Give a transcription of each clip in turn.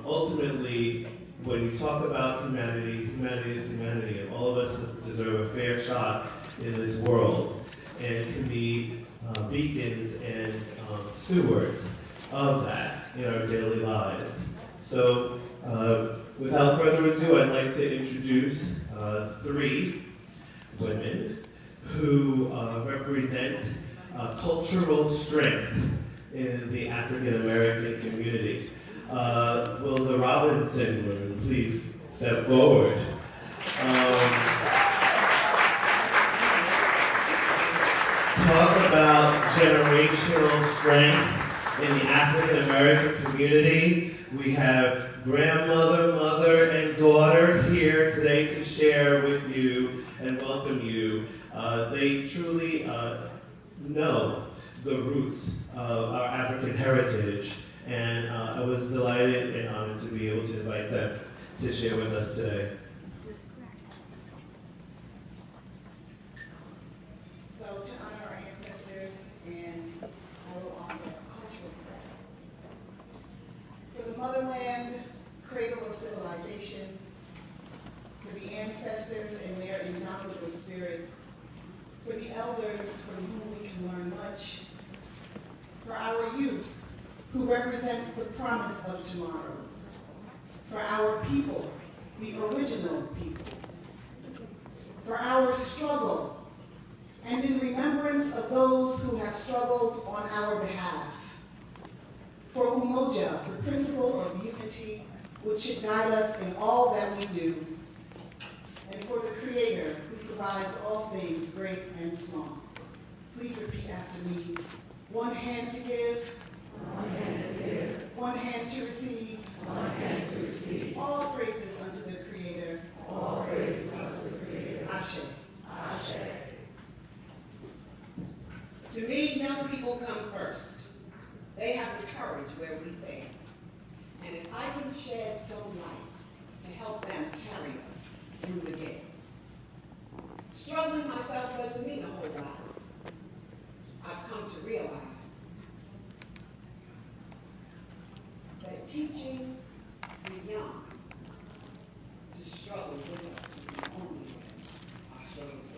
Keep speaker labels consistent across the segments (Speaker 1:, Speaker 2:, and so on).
Speaker 1: ultimately, when you talk about humanity, humanity is humanity, and all of us deserve a fair shot in this world, and can be beacons and stewards of that in our daily lives. So, without further ado, I'd like to introduce 3 women who represent cultural strength in the African American community. Will the Robinson women please step forward? Talk about generational strength in the African American community. We have grandmother, mother, and daughter here today to share with you and welcome you. They truly know the roots of our African heritage, and I was delighted and honored to be able to invite them to share with us today.
Speaker 2: So to honor our ancestors, and I will offer a cultural prayer. For the motherland, cradle of civilization, for the ancestors and their indomitable spirit, for the elders from whom we can learn much, for our youth who represent the promise of tomorrow, for our people, the original people, for our struggle, and in remembrance of those who have struggled on our behalf, for Umoja, the principle of unity, which should guide us in all that we do, and for the Creator, who provides all things great and small. Please repeat after me. One hand to give, one hand to give, one hand to receive, one hand to receive. All praises unto the Creator, all praises unto the Creator. Ashe. Ashe.
Speaker 3: To me, young people come first. They have the courage where we fail. And if I can shed some light to help them carry us through the day. Struggling myself doesn't mean a whole lot. I've come to realize that teaching the young to struggle with us is the only way our struggles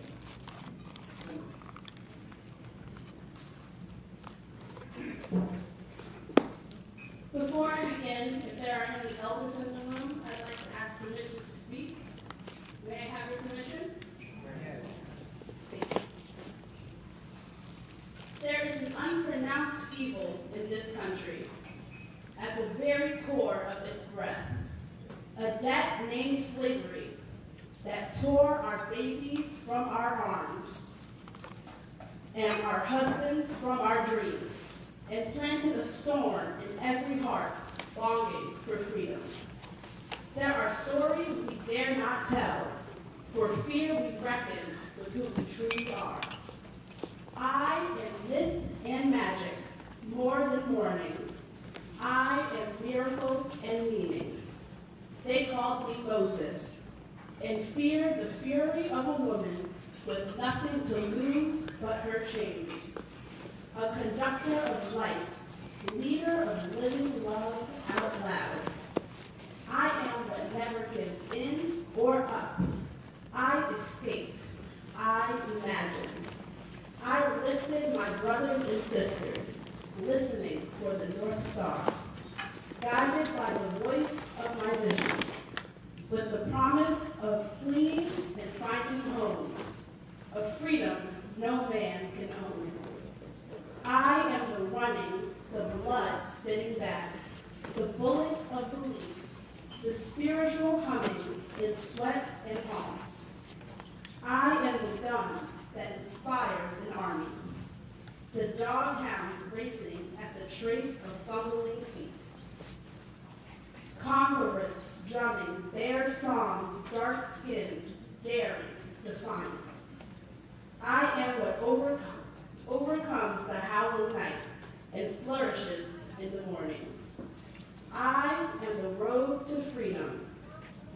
Speaker 3: are.
Speaker 4: Before I begin, if there are any elders in the room, I'd like to ask permission to speak. May I have your permission? Yes. Thank you. There is an unpronounced evil in this country, at the very core of its breath, a debt named slavery that tore our babies from our arms and our husbands from our dreams, and planted a storm in every heart longing for freedom. There are stories we dare not tell, for fear we reckon with who we truly are. I am myth and magic, more than mourning. I am miracle and meaning. They called me Moses, and feared the fury of a woman with nothing to lose but her chains. A conductor of light, leader of living love out loud. I am what never gives in or up. I escaped. I imagined. I lifted my brothers and sisters, listening for the North Star, guided by the voice of my visions, with the promise of fleeing and finding home, a freedom no man can own. I am the running, the blood spinning back, the bullet of belief, the spiritual humming in sweat and palms. I am the gun that inspires an army, the doghounds racing at the trace of fumbling feet, conquerors drumming bare songs, dark-skinned, daring, defiant. I am what overcomes the howling night and flourishes in the morning. I am the road to freedom.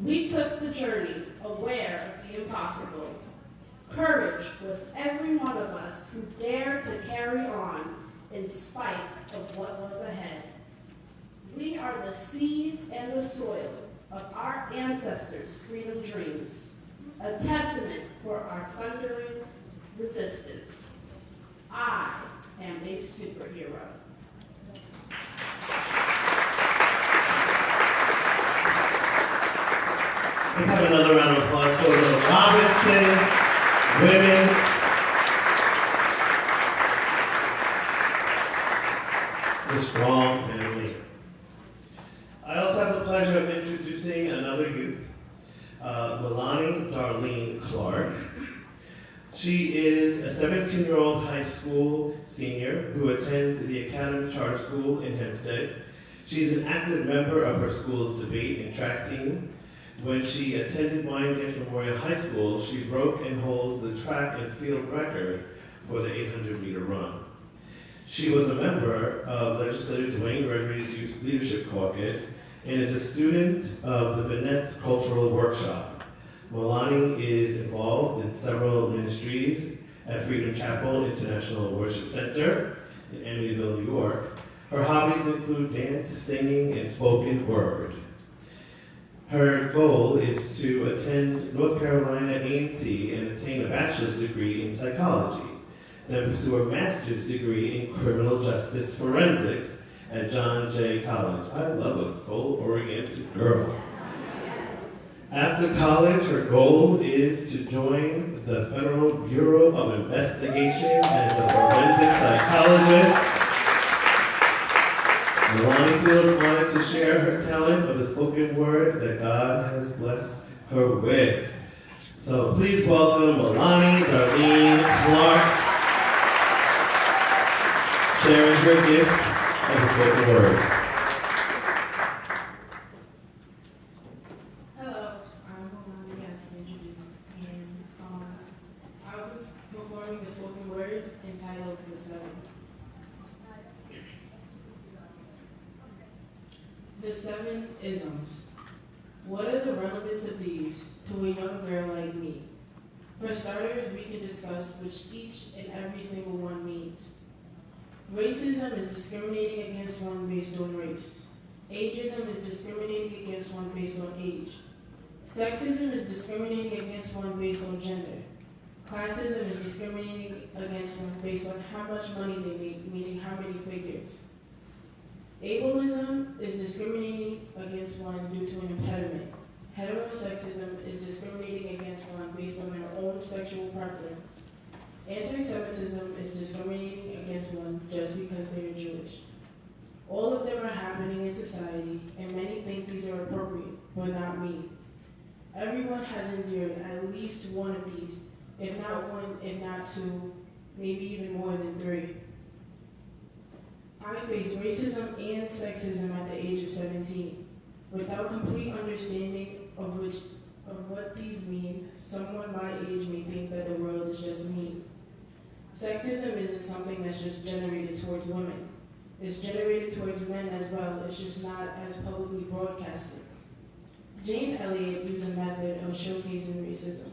Speaker 4: We took the journey aware of the impossible. Courage was every one of us who dared to carry on in spite of what was ahead. We are the seeds and the soil of our ancestors' freedom dreams, a testament for our thundering resistance. I am a superhero.
Speaker 1: Let's have another round of applause for the Robinson women. The strong family. I also have the pleasure of introducing another youth, Melanie Darlene Clark. She is a 17-year-old high school senior who attends the Academy Charter School in Hempstead. She's an active member of her school's debate and track team. When she attended Wyandanch Memorial High School, she broke and holds the track and field record for the 800-meter run. She was a member of Legislator Dwayne Gregory's Youth Leadership Caucus and is a student of the Vinette's Cultural Workshop. Melanie is involved in several ministries at Freedom Chapel International Worship Center in Amityville, New York. Her hobbies include dance, singing, and spoken word. Her goal is to attend North Carolina A&T and attain a bachelor's degree in psychology, then pursue a master's degree in criminal justice forensics at John Jay College. I love a goal-oriented girl. After college, her goal is to join the Federal Bureau of Investigation as a forensic psychologist. Melanie feels honored to share her talent of the spoken word that God has blessed her with. So please welcome Melanie Darlene Clark, sharing her gift of the spoken word.
Speaker 5: Hello, I'm Melanie, as introduced, and I'll be performing the spoken word entitled The Seven. The 7 isms. What are the relevance of these to a young girl like me? For starters, we can discuss which each and every single one means. Racism is discriminating against one based on race. Ageism is discriminating against one based on age. Sexism is discriminating against one based on gender. Classism is discriminating against one based on how much money they make, meaning how many figures. Ableism is discriminating against one due to an impediment. Heterosexism is discriminating against one based on their own sexual preference. Anti-Semitism is discriminating against one just because they are Jewish. All of them are happening in society, and many think these are appropriate, but not me. Everyone has endured at least one of these, if not one, if not two, maybe even more than 3. I faced racism and sexism at the age of 17. Without complete understanding of what these mean, someone my age may think that the world is just mean. Sexism isn't something that's just generated towards women. It's generated towards men as well, it's just not as publicly broadcasted. Jane Elliott used a method of showcasing racism,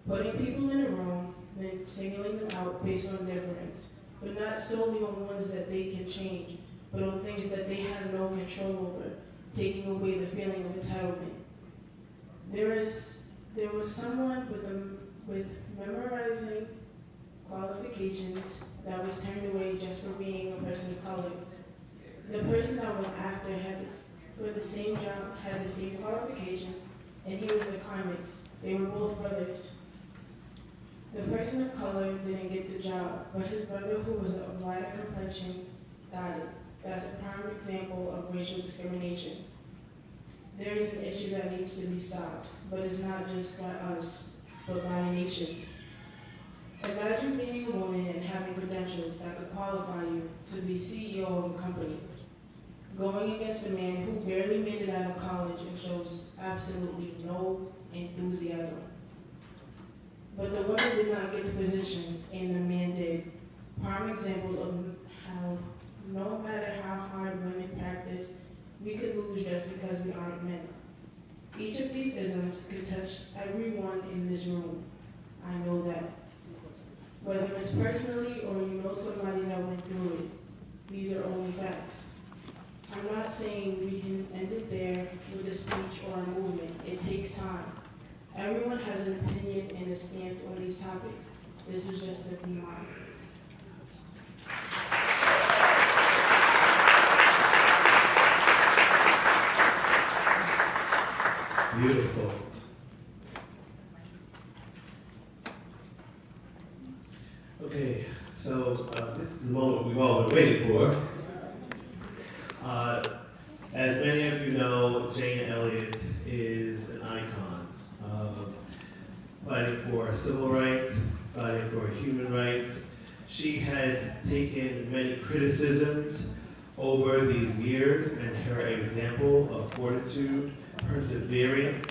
Speaker 5: putting people in a room, then singling them out based on difference, but not solely on ones that they can change, but on things that they have no control over, taking away the feeling of entitlement. There was someone with memorizing qualifications that was turned away just for being a person of color. The person that went after for the same job had the same qualifications, and he was the climax. They were both brothers. The person of color didn't get the job, but his brother, who was of lighter complexion, got it. That's a prime example of racial discrimination. There is an issue that needs to be stopped, but it's not just by us, but by a nation. Imagine being a woman and having credentials that could qualify you to be CEO of a company, going against a man who barely made it out of college and shows absolutely no enthusiasm. But the woman did not get the position, and the man did. Prime example of how no matter how hard women practice, we could lose just because we aren't men. Each of these isms could touch everyone in this room. I know that. Whether it's personally or you know somebody that went through it, these are only facts. I'm not saying we can end it there with a speech or a movement. It takes time. Everyone has an opinion and a stance on these topics. This was just simply mine.
Speaker 1: Beautiful. Okay, so this is the moment we've all been waiting for. As many of you know, Jane Elliott is an icon of fighting for civil rights, fighting for human rights. She has taken many criticisms over these years, and her example of fortitude, perseverance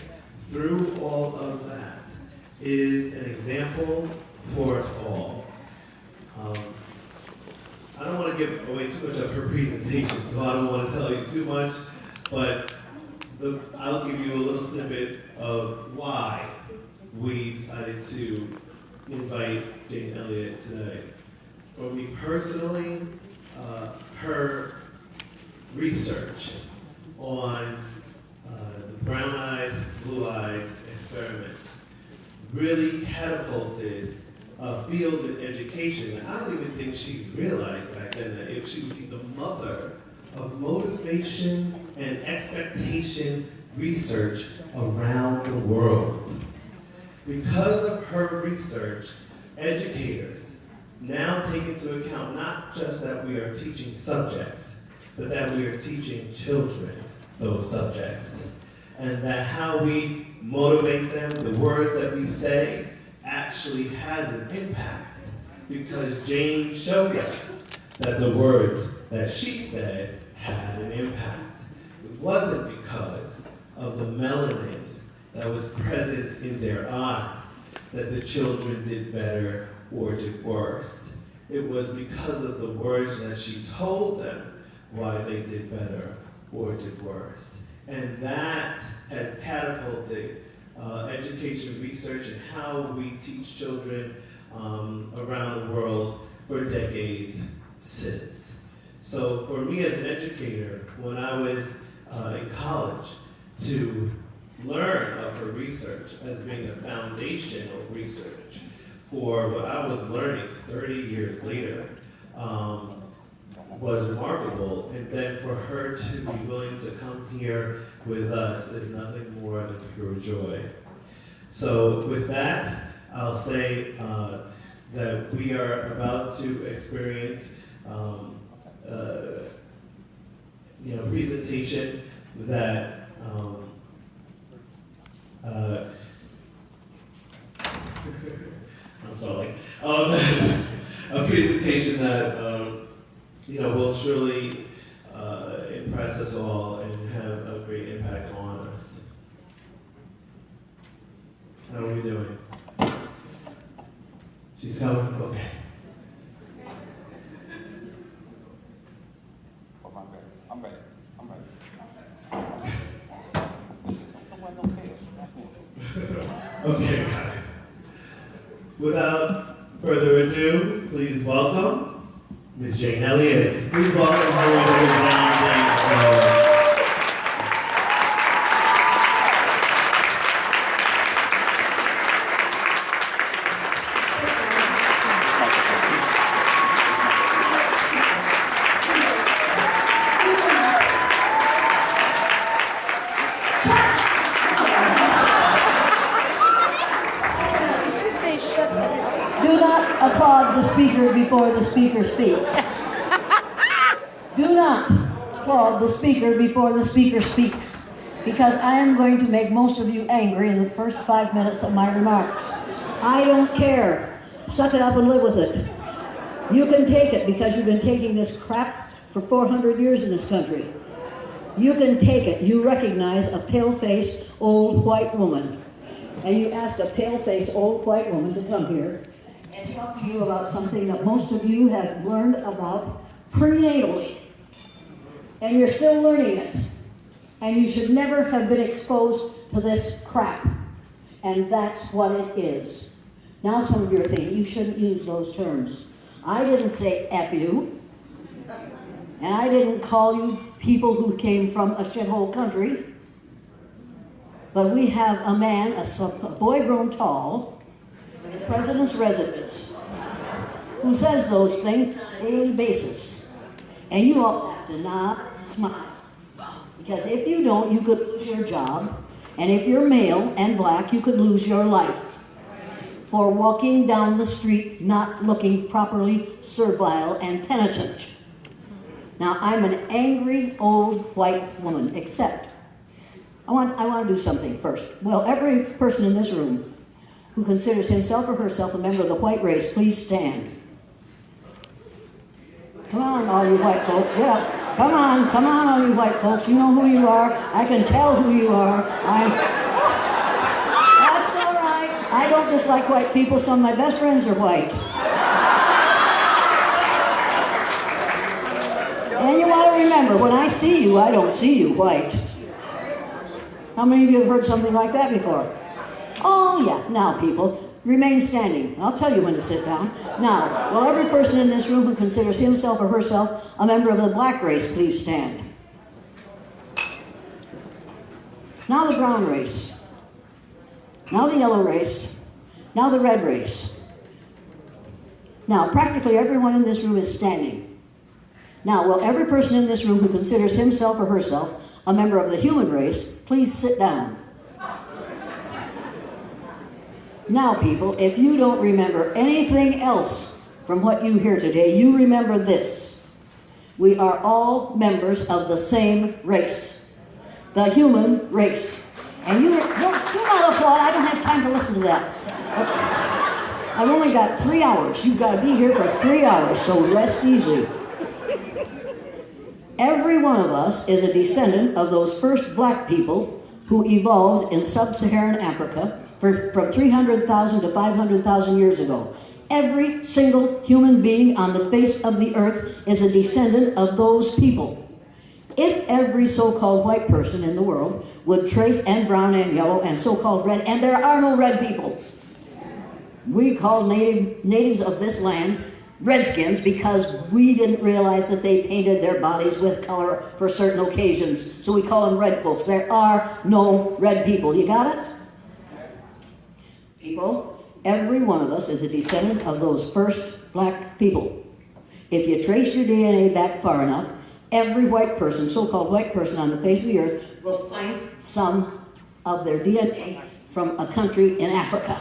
Speaker 1: through all of that is an example for us all. I don't want to give away too much of her presentation, so I don't want to tell you too much, but I'll give you a little snippet of why we decided to invite Jane Elliott today. For me personally, her research on the brown-eyed, blue-eyed experiment really catapulted a field in education. I don't even think she realized back then that if she would be the mother of motivation and expectation research around the world. Because of her research, educators now take into account not just that we are teaching subjects, but that we are teaching children those subjects. And that how we motivate them, the words that we say, actually has an impact, because Jane showed us that the words that she said had an impact. It wasn't because of the melanin that was present in their eyes that the children did better or did worse. It was because of the words that she told them why they did better or did worse. And that has catapulted education research and how we teach children around the world for decades since. So for me as an educator, when I was in college, to learn of her research as being a foundational research for what I was learning 30 years later was remarkable. And then for her to be willing to come here with us is nothing more than pure joy. So with that, I'll say that we are about to experience presentation that I'm sorry. A presentation that will surely impress us all and have a great impact on us. How are we doing? She's coming? Okay.
Speaker 6: I'm ready.
Speaker 1: Okay, guys. Without further ado, please welcome Ms. Jane Elliott. Please welcome her to the Wyandanch.
Speaker 7: Do not applaud the speaker before the speaker speaks. Do not applaud the speaker before the speaker speaks, because I am going to make most of you angry in the first 5 minutes of my remarks. I don't care. Suck it up and live with it. You can take it because you've been taking this crap for 400 years in this country. You can take it. You recognize a pale-faced old white woman, and you asked a pale-faced old white woman to come here and talk to you about something that most of you have learned about prenatally. And you're still learning it. And you should never have been exposed to this crap. And that's what it is. Now some of you are thinking, you shouldn't use those terms. I didn't say F you. And I didn't call you people who came from a shithole country. But we have a man, a boy grown tall, in the president's residence, who says those things on a daily basis. And you all have to nod and smile. Because if you don't, you could lose your job. And if you're male and black, you could lose your life for walking down the street not looking properly servile and penitent. Now, I'm an angry old white woman, except I want to do something first. Well, every person in this room who considers himself or herself a member of the white race, please stand. Come on, all you white folks, get up. Come on, all you white folks. You know who you are. I can tell who you are. That's all right. I don't dislike white people. Some of my best friends are white. And you want to remember, when I see you, I don't see you white. How many of you have heard something like that before? Oh, yeah. Now, people, remain standing. I'll tell you when to sit down. Now, will every person in this room who considers himself or herself a member of the black race, please stand. Now the brown race. Now the yellow race. Now the red race. Now, practically everyone in this room is standing. Now, will every person in this room who considers himself or herself a member of the human race, please sit down. Now, people, if you don't remember anything else from what you hear today, you remember this. We are all members of the same race, the human race. And do not applaud. I don't have time to listen to that. I've only got 3 hours. You've got to be here for 3 hours, so rest easy. Every one of us is a descendant of those first black people who evolved in sub-Saharan Africa from 300,000 to 500,000 years ago. Every single human being on the face of the earth is a descendant of those people. If every so-called white person in the world would trace, and brown and yellow and so-called red, and there are no red people. We call natives of this land redskins because we didn't realize that they painted their bodies with color for certain occasions. So we call them red folks. There are no red people. You got it? People, every one of us is a descendant of those first black people. If you trace your DNA back far enough, every white person, so-called white person on the face of the earth, will find some of their DNA from a country in Africa.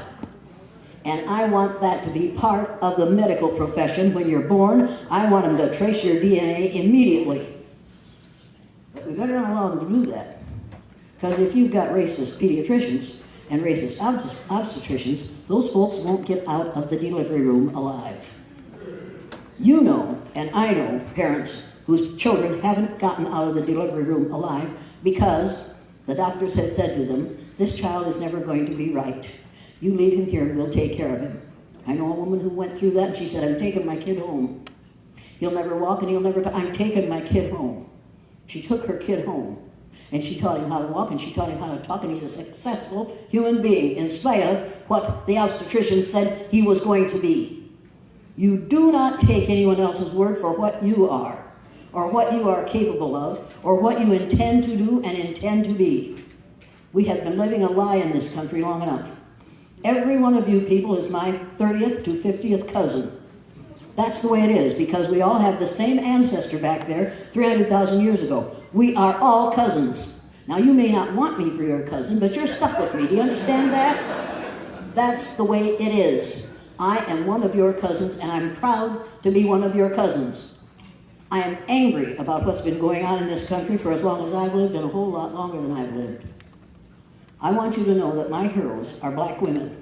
Speaker 7: And I want that to be part of the medical profession. When you're born, I want them to trace your DNA immediately. But we better not allow them to do that. Because if you've got racist pediatricians and racist obstetricians, those folks won't get out of the delivery room alive. You know, and I know, parents whose children haven't gotten out of the delivery room alive because the doctors have said to them, this child is never going to be right. You leave him here and we'll take care of him. I know a woman who went through that and she said, I'm taking my kid home. He'll never walk and he'll never talk. I'm taking my kid home. She took her kid home and she taught him how to walk and she taught him how to talk, and he's a successful human being in spite of what the obstetrician said he was going to be. You do not take anyone else's word for what you are or what you are capable of or what you intend to do and intend to be. We have been living a lie in this country long enough. Every one of you people is my 30th to 50th cousin. That's the way it is, because we all have the same ancestor back there 300,000 years ago. We are all cousins. Now, you may not want me for your cousin, but you're stuck with me. Do you understand that? That's the way it is. I am one of your cousins, and I'm proud to be one of your cousins. I am angry about what's been going on in this country for as long as I've lived, and a whole lot longer than I've lived. I want you to know that my heroes are black women.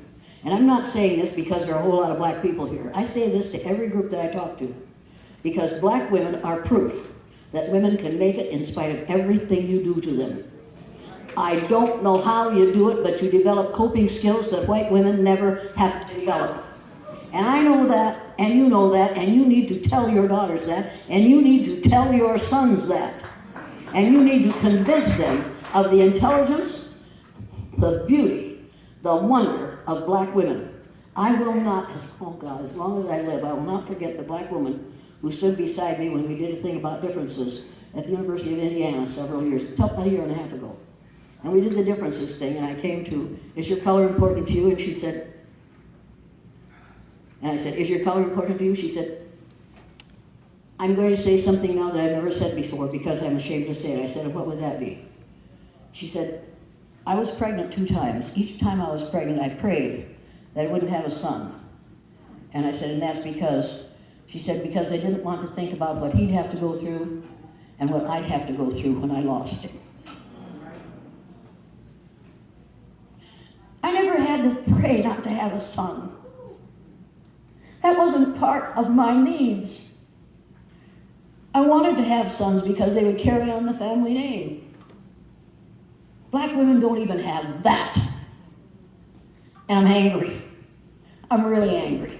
Speaker 7: And I'm not saying this because there are a whole lot of black people here. I say this to every group that I talk to. Because black women are proof that women can make it in spite of everything you do to them. I don't know how you do it, but you develop coping skills that white women never have to develop. And I know that, and you know that, and you need to tell your daughters that, and you need to tell your sons that. And you need to convince them of the intelligence, the beauty, the wonder of black women. I will not, as long as I live, I will not forget the black woman who stood beside me when we did a thing about differences at the University of Indiana several years, about a year and a half ago. And we did the differences thing, and I came to, is your color important to you? And she said, and I said, is your color important to you? She said, I'm going to say something now that I've never said before because I'm ashamed to say it. I said, what would that be? She said, I was pregnant 2 times. Each time I was pregnant, I prayed that I wouldn't have a son. And I said, and that's because, she said, because I didn't want to think about what he'd have to go through and what I'd have to go through when I lost him. I never had to pray not to have a son. That wasn't part of my needs. I wanted to have sons because they would carry on the family name. Black women don't even have that. And I'm angry. I'm really angry.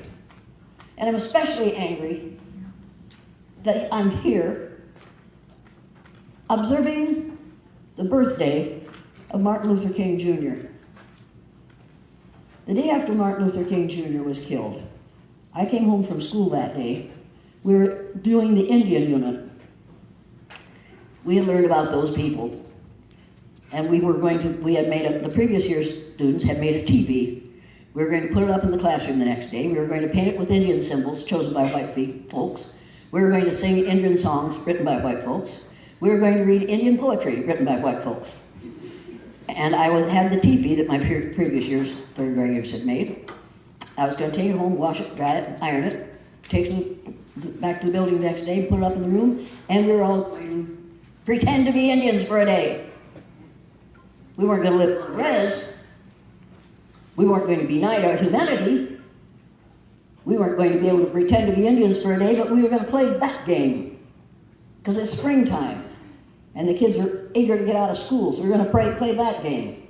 Speaker 7: And I'm especially angry that I'm here observing the birthday of Martin Luther King Jr. The day after Martin Luther King Jr. was killed, I came home from school that day. We were doing the Indian unit. We had learned about those people. And the previous year's students had made a teepee. We were going to put it up in the classroom the next day. We were going to paint it with Indian symbols chosen by white folks. We were going to sing Indian songs written by white folks. We were going to read Indian poetry written by white folks. And I had the teepee that my previous year's third graders had made. I was going to take it home, wash it, dry it, iron it, take it back to the building the next day, put it up in the room, and we were all going to pretend to be Indians for a day. We weren't going to live on res. We weren't going to deny our humanity. We weren't going to be able to pretend to be Indians for a day, but we were going to play that game because it's springtime, and the kids are eager to get out of school, so we're going to play that game.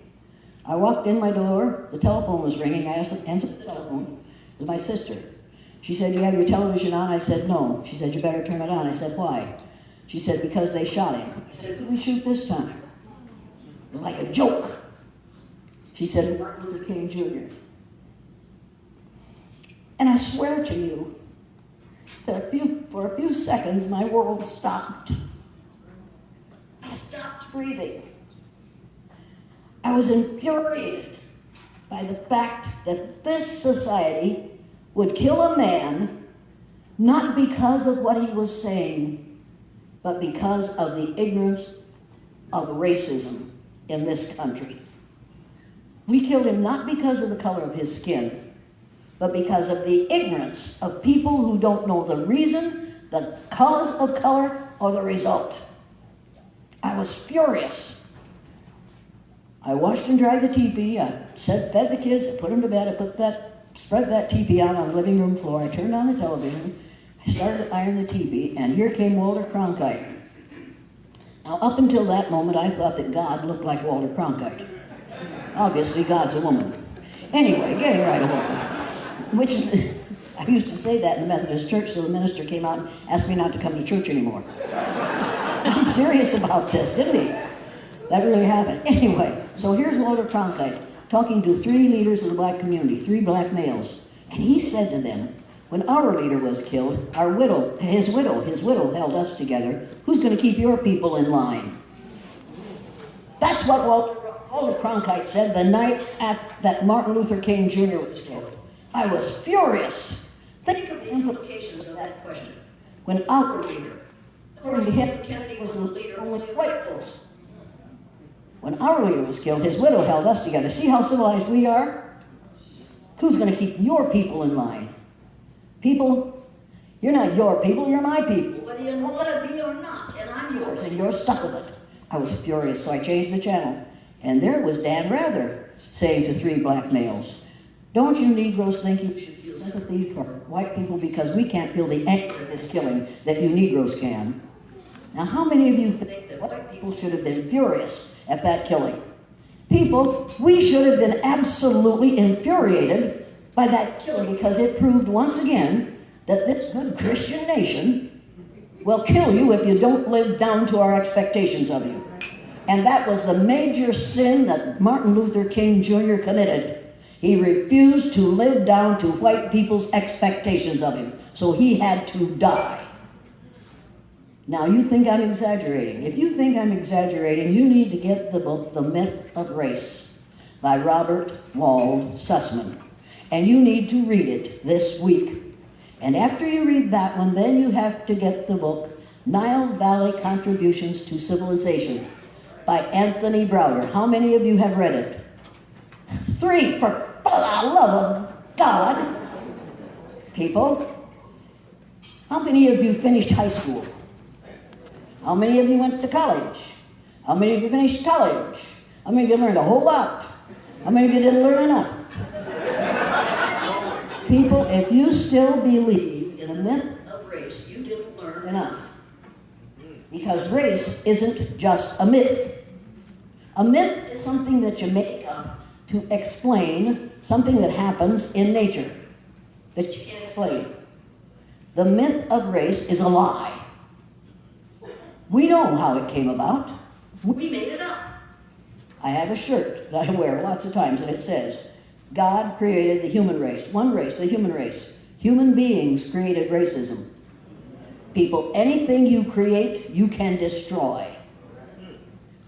Speaker 7: I walked in my door, the telephone was ringing, I asked to answer the telephone. It was my sister. She said, you have your television on? I said, no. She said, you better turn it on. I said, why? She said, because they shot him. I said, who did we shoot this time? It was like a joke. She said, Martin Luther King Jr. And I swear to you that for a few seconds, my world stopped. I stopped breathing. I was infuriated by the fact that this society would kill a man not because of what he was saying, but because of the ignorance of racism in this country. We killed him not because of the color of his skin, but because of the ignorance of people who don't know the reason, the cause of color, or the result. I was furious. I washed and dried the teepee, I fed the kids, I put them to bed, I spread that teepee out on the living room floor, I turned on the television, I started to iron the teepee, and here came Walter Cronkite. Now, up until that moment, I thought that God looked like Walter Cronkite. Obviously, God's a woman. Anyway, getting right along. Which is, I used to say that in the Methodist church, so the minister came out and asked me not to come to church anymore. I'm serious about this, didn't he? That really happened. Anyway, so here's Walter Cronkite talking to 3 leaders of the black community, 3 black males. And he said to them, when our leader was killed, his widow held us together. Who's going to keep your people in line? That's what Walter Cronkite said the night that Martin Luther King Jr. was killed. I was furious. Think of the implications of that question. When our leader, according to him, Kennedy was the leader only of white folks. When our leader was killed, his widow held us together. See how civilized we are? Who's going to keep your people in line? People, you're not your people, you're my people. Whether you want to be or not, and I'm yours, and you're stuck with it. I was furious, so I changed the channel. And there was Dan Rather saying to 3 black males, don't you Negroes think you should feel sympathy for white people because we can't feel the anger of this killing that you Negroes can? Now, how many of you think that white people should have been furious at that killing? People, we should have been absolutely infuriated by that killing because it proved once again that this good Christian nation will kill you if you don't live down to our expectations of you. And that was the major sin that Martin Luther King Jr. committed. He refused to live down to white people's expectations of him, so he had to die. Now you think I'm exaggerating. If you think I'm exaggerating, you need to get the book, The Myth of Race, by Robert Wald Sussman. And you need to read it this week. And after you read that one, then you have to get the book, Nile Valley Contributions to Civilization, by Anthony Browder. How many of you have read it? 3, for the love of God. People, how many of you finished high school? How many of you went to college? How many of you finished college? How many of you learned a whole lot? How many of you didn't learn enough? People, if you still believe in the myth of race, you didn't learn enough. Because race isn't just a myth. A myth is something that you make up to explain something that happens in nature that you can't explain. The myth of race is a lie. We know how it came about. We made it up. I have a shirt that I wear lots of times, and it says, God created the human race. One race, the human race. Human beings created racism. People, anything you create, you can destroy.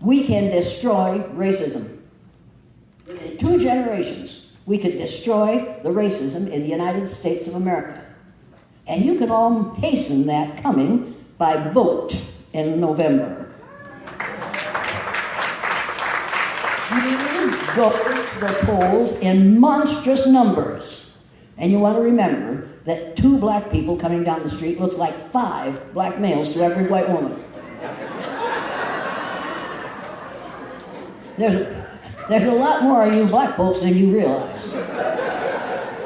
Speaker 7: We can destroy racism. Within 2 generations, we could destroy the racism in the United States of America. And you can all hasten that coming by vote in November. You go to the polls in monstrous numbers. And you want to remember that 2 black people coming down the street looks like 5 black males to every white woman. There's a lot more of you black folks than you realize.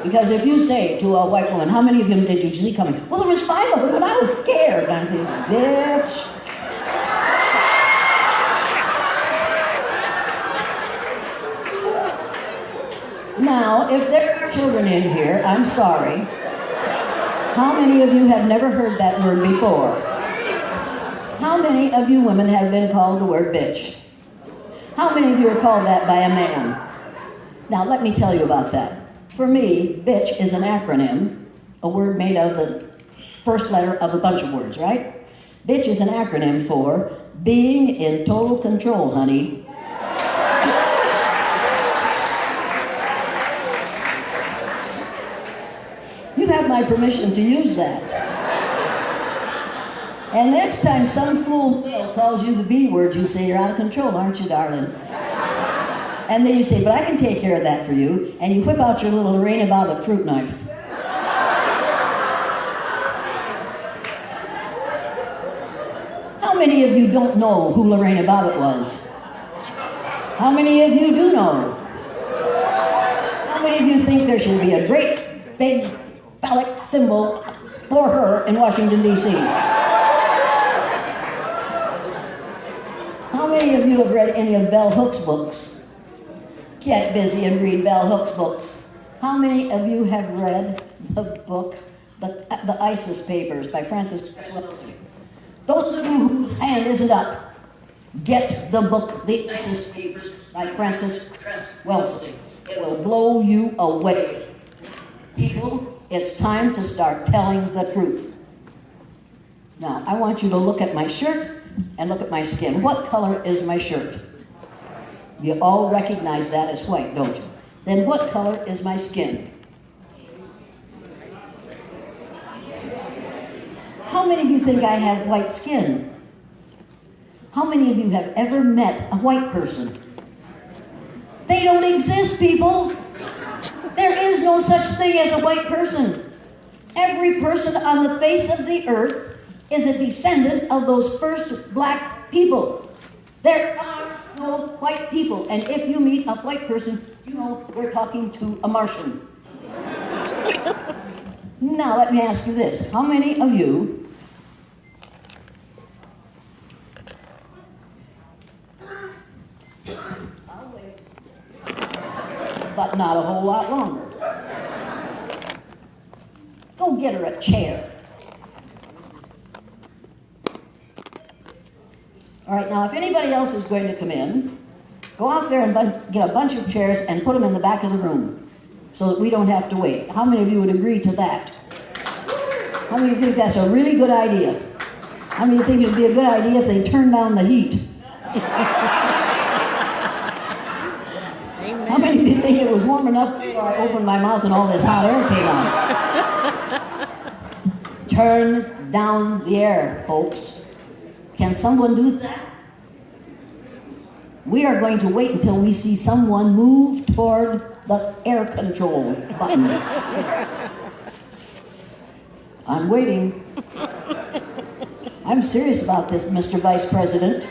Speaker 7: Because if you say to a white woman, how many of them did you see coming? Well, there was 5 of them, but I was scared. And I'm thinking, bitch. Now, if there are children in here, I'm sorry. How many of you have never heard that word before? How many of you women have been called the word bitch? How many of you are called that by a man? Now, let me tell you about that. For me, bitch is an acronym, a word made of the first letter of a bunch of words, right? Bitch is an acronym for being in total control, honey. You have my permission to use that. And next time some fool male calls you the B word, you say, you're out of control, aren't you, darling? And then you say, but I can take care of that for you. And you whip out your little Lorena Bobbitt fruit knife. How many of you don't know who Lorena Bobbitt was? How many of you do know? How many of you think there should be a great, big, phallic symbol for her in Washington, D.C.? How many of you have read any of Bell Hooks' books? Get busy and read Bell Hooks' books. How many of you have read the book, The ISIS Papers by Francis Wellesley? Those of you whose hand isn't up, get the book, The ISIS Papers by Francis Wellesley. It will blow you away. People, it's time to start telling the truth. Now, I want you to look at my shirt and look at my skin. What color is my shirt? You all recognize that as white, don't you? Then what color is my skin? How many of you think I have white skin? How many of you have ever met a white person? They don't exist, people. There is no such thing as a white person. Every person on the face of the earth is a descendant of those first black people. There are no white people. And if you meet a white person, you know we're talking to a Martian. Now, let me ask you this. How many of you I'll wait. But not a whole lot longer. Go get her a chair. All right, now if anybody else is going to come in, go out there and get a bunch of chairs and put them in the back of the room so that we don't have to wait. How many of you would agree to that? How many of you think that's a really good idea? How many think it'd be a good idea if they turned down the heat? How many do you think it was warm enough before I opened my mouth and all this hot air came out? Turn down the air, folks. Can someone do that? We are going to wait until we see someone move toward the air control button. I'm waiting. I'm serious about this, Mr. Vice President.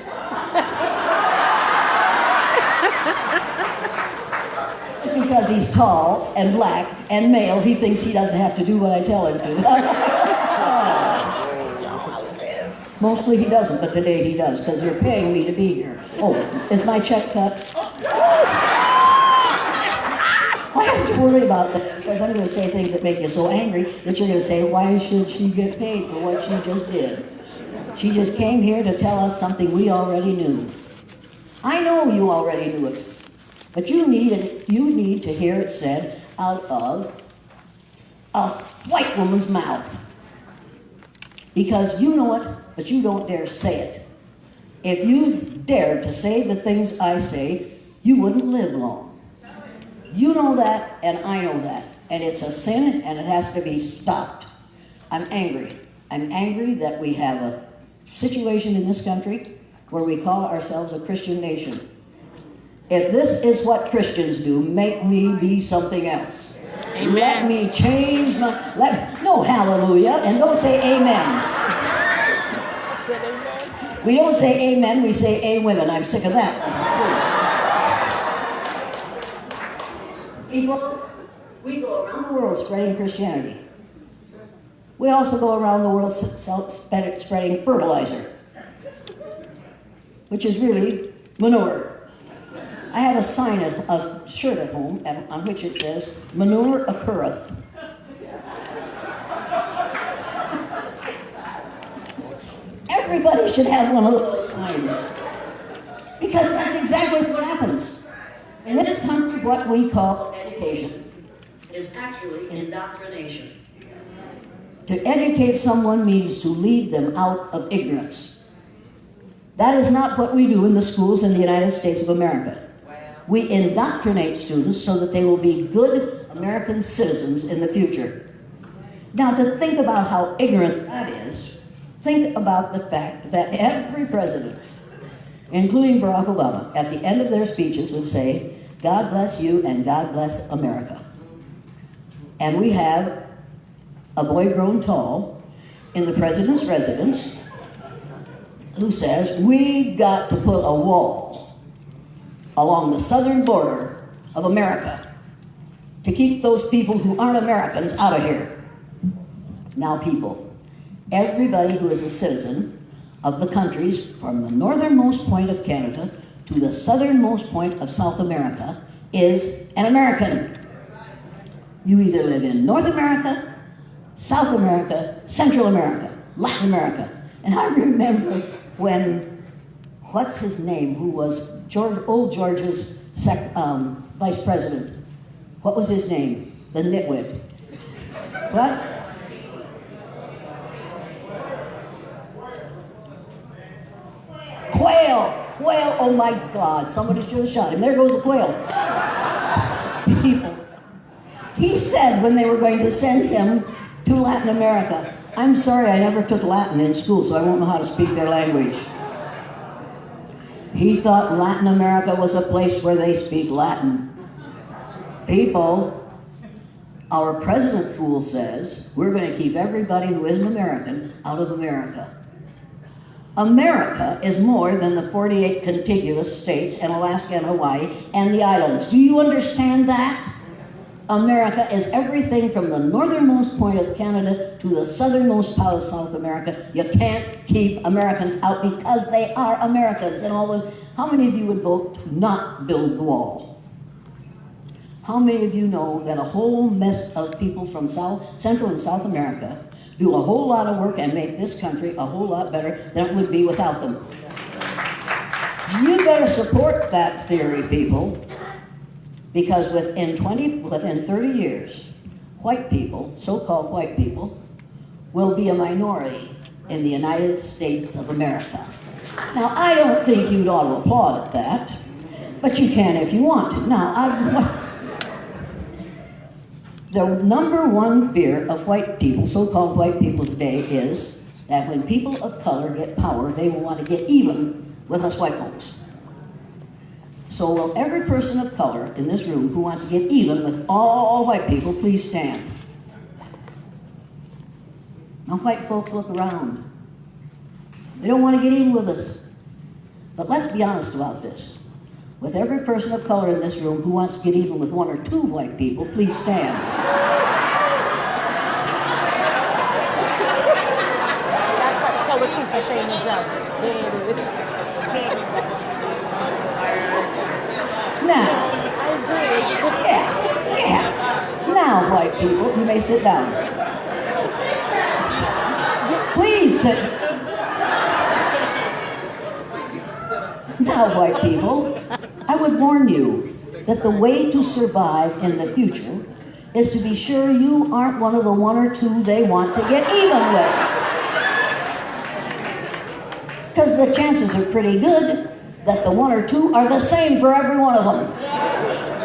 Speaker 7: Because he's tall and black and male, he thinks he doesn't have to do what I tell him to. Mostly he doesn't, but today he does, because you're paying me to be here. Oh, is my check cut? I have to worry about that, because I'm going to say things that make you so angry that you're going to say, why should she get paid for what she just did? She just came here to tell us something we already knew. I know you already knew it, but you need to hear it said out of a white woman's mouth. Because you know it, but you don't dare say it. If you dared to say the things I say, you wouldn't live long. You know that, and I know that. And it's a sin, and it has to be stopped. I'm angry. I'm angry that we have a situation in this country where we call ourselves a Christian nation. If this is what Christians do, make me be something else.
Speaker 6: Amen.
Speaker 7: Let me change my... no hallelujah, and don't say amen. We don't say amen, we say a women. I'm sick of that. People, we go around the world spreading Christianity. We also go around the world spreading fertilizer, which is really manure. I have a sign, a shirt at home on which it says, manure occurreth. Everybody should have one of those signs. Because that's exactly what happens. In this country, what we call education is actually indoctrination. To educate someone means to lead them out of ignorance. That is not what we do in the schools in the United States of America. We indoctrinate students so that they will be good American citizens in the future. Now, to think about how ignorant that is, think about the fact that every president, including Barack Obama, at the end of their speeches would say, God bless you and God bless America. And we have a boy grown tall in the president's residence who says, we've got to put a wall along the southern border of America to keep those people who aren't Americans out of here. Now, people, everybody who is a citizen of the countries from the northernmost point of Canada to the southernmost point of South America is an American. You either live in North America, South America, Central America, Latin America. And I remember when, what's his name, who was old George's vice president. What was his name? The nitwit. What? Quail, oh my God, somebody should have shot him. There goes a quail. People. He said when they were going to send him to Latin America, I'm sorry, I never took Latin in school, so I won't know how to speak their language. He thought Latin America was a place where they speak Latin. People, our president fool says, we're going to keep everybody who isn't American out of America. America is more than the 48 contiguous states and Alaska and Hawaii and the islands. Do you understand that? America is everything from the northernmost point of Canada to the southernmost part of South America. You can't keep Americans out because they are Americans. And how many of you would vote to not build the wall? How many of you know that a whole mess of people from Central and South America do a whole lot of work and make this country a whole lot better than it would be without them? You better support that theory, people. Because within 30 years, white people, so-called white people, will be a minority in the United States of America. Now, I don't think you'd ought to applaud at that, but you can if you want to. Now, the number one fear of white people, so-called white people today, is that when people of color get power, they will want to get even with us white folks. So will every person of color in this room who wants to get even with all white people, please stand. Now, white folks, look around. They don't want to get even with us. But let's be honest about this. With every person of color in this room who wants to get even with one or two white people, please stand.
Speaker 6: That's what tell the truth and shame is out.
Speaker 7: Now,
Speaker 6: I agree.
Speaker 7: yeah. Now, white people, you may sit down. Please sit. Now, white people, I would warn you that the way to survive in the future is to be sure you aren't one of the one or two they want to get even with. Because the chances are pretty good that the one or two are the same for every one of them.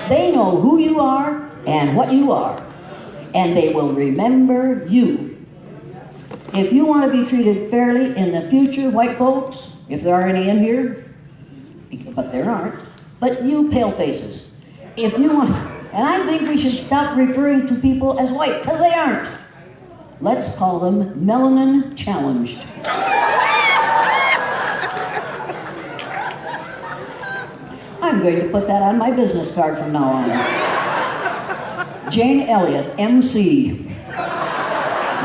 Speaker 7: They know who you are and what you are, and they will remember you. If you want to be treated fairly in the future, white folks, if there are any in here, but there aren't, but you pale faces, if you want, and I think we should stop referring to people as white, because they aren't. Let's call them melanin challenged. I'm going to put that on my business card from now on. Jane Elliott, MC.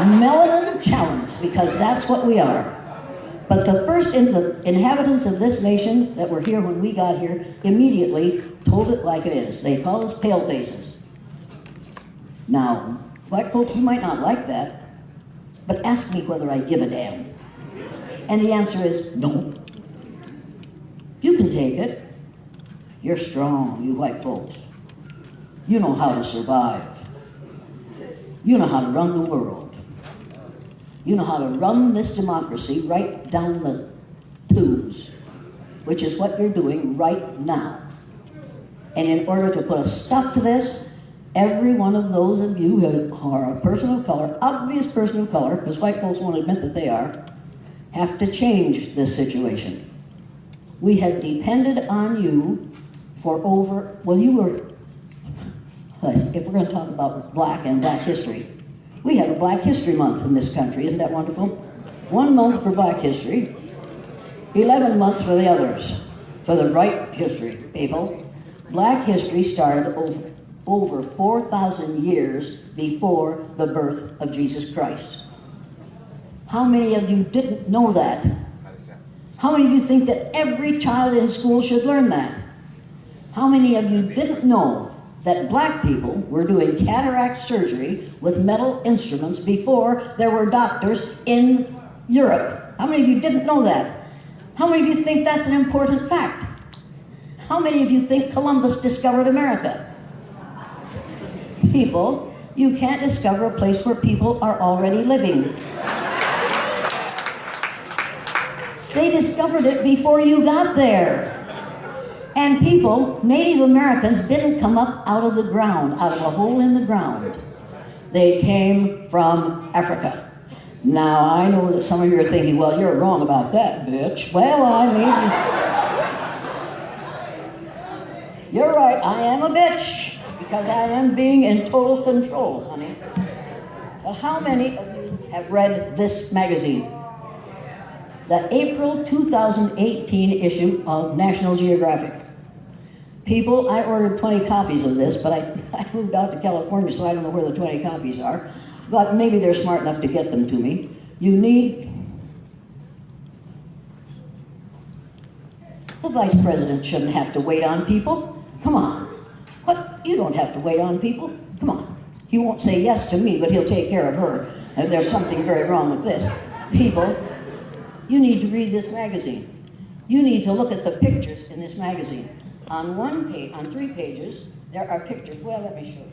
Speaker 7: Melanin challenged, because that's what we are. But the first inhabitants of this nation that were here when we got here immediately told it like it is. They call us pale faces. Now, white folks, you might not like that, but ask me whether I give a damn. And the answer is no. You can take it. You're strong, you white folks. You know how to survive. You know how to run the world. You know how to run this democracy right down the tubes, which is what you're doing right now. And in order to put a stop to this, every one of those of you who are a person of color, obvious person of color, because white folks won't admit that they are, have to change this situation. We have depended on you for over, well, you were, if we're going to talk about black and black history, we have a Black History Month in this country. Isn't that wonderful? 1 month for black history, 11 months for the others, for the right history, people. Black history started over 4,000 years before the birth of Jesus Christ. How many of you didn't know that? How many of you think that every child in school should learn that? How many of you didn't know that black people were doing cataract surgery with metal instruments before there were doctors in Europe? How many of you didn't know that? How many of you think that's an important fact? How many of you think Columbus discovered America? People, you can't discover a place where people are already living. They discovered it before you got there. And people, Native Americans, didn't come up out of the ground, out of a hole in the ground. They came from Africa. Now, I know that some of you are thinking, well, you're wrong about that, bitch. Well, I mean, you're right, I am a bitch, because I am being in total control, honey. But how many of you have read this magazine? The April 2018 issue of National Geographic. People, I ordered 20 copies of this, but I moved out to California, so I don't know where the 20 copies are. But maybe they're smart enough to get them to me. You need... The vice president shouldn't have to wait on people. Come on. What? You don't have to wait on people. Come on. He won't say yes to me, but he'll take care of her. And there's something very wrong with this. People, you need to read this magazine. You need to look at the pictures in this magazine. On 1 page, on 3 pages, there are pictures. Well, let me show you.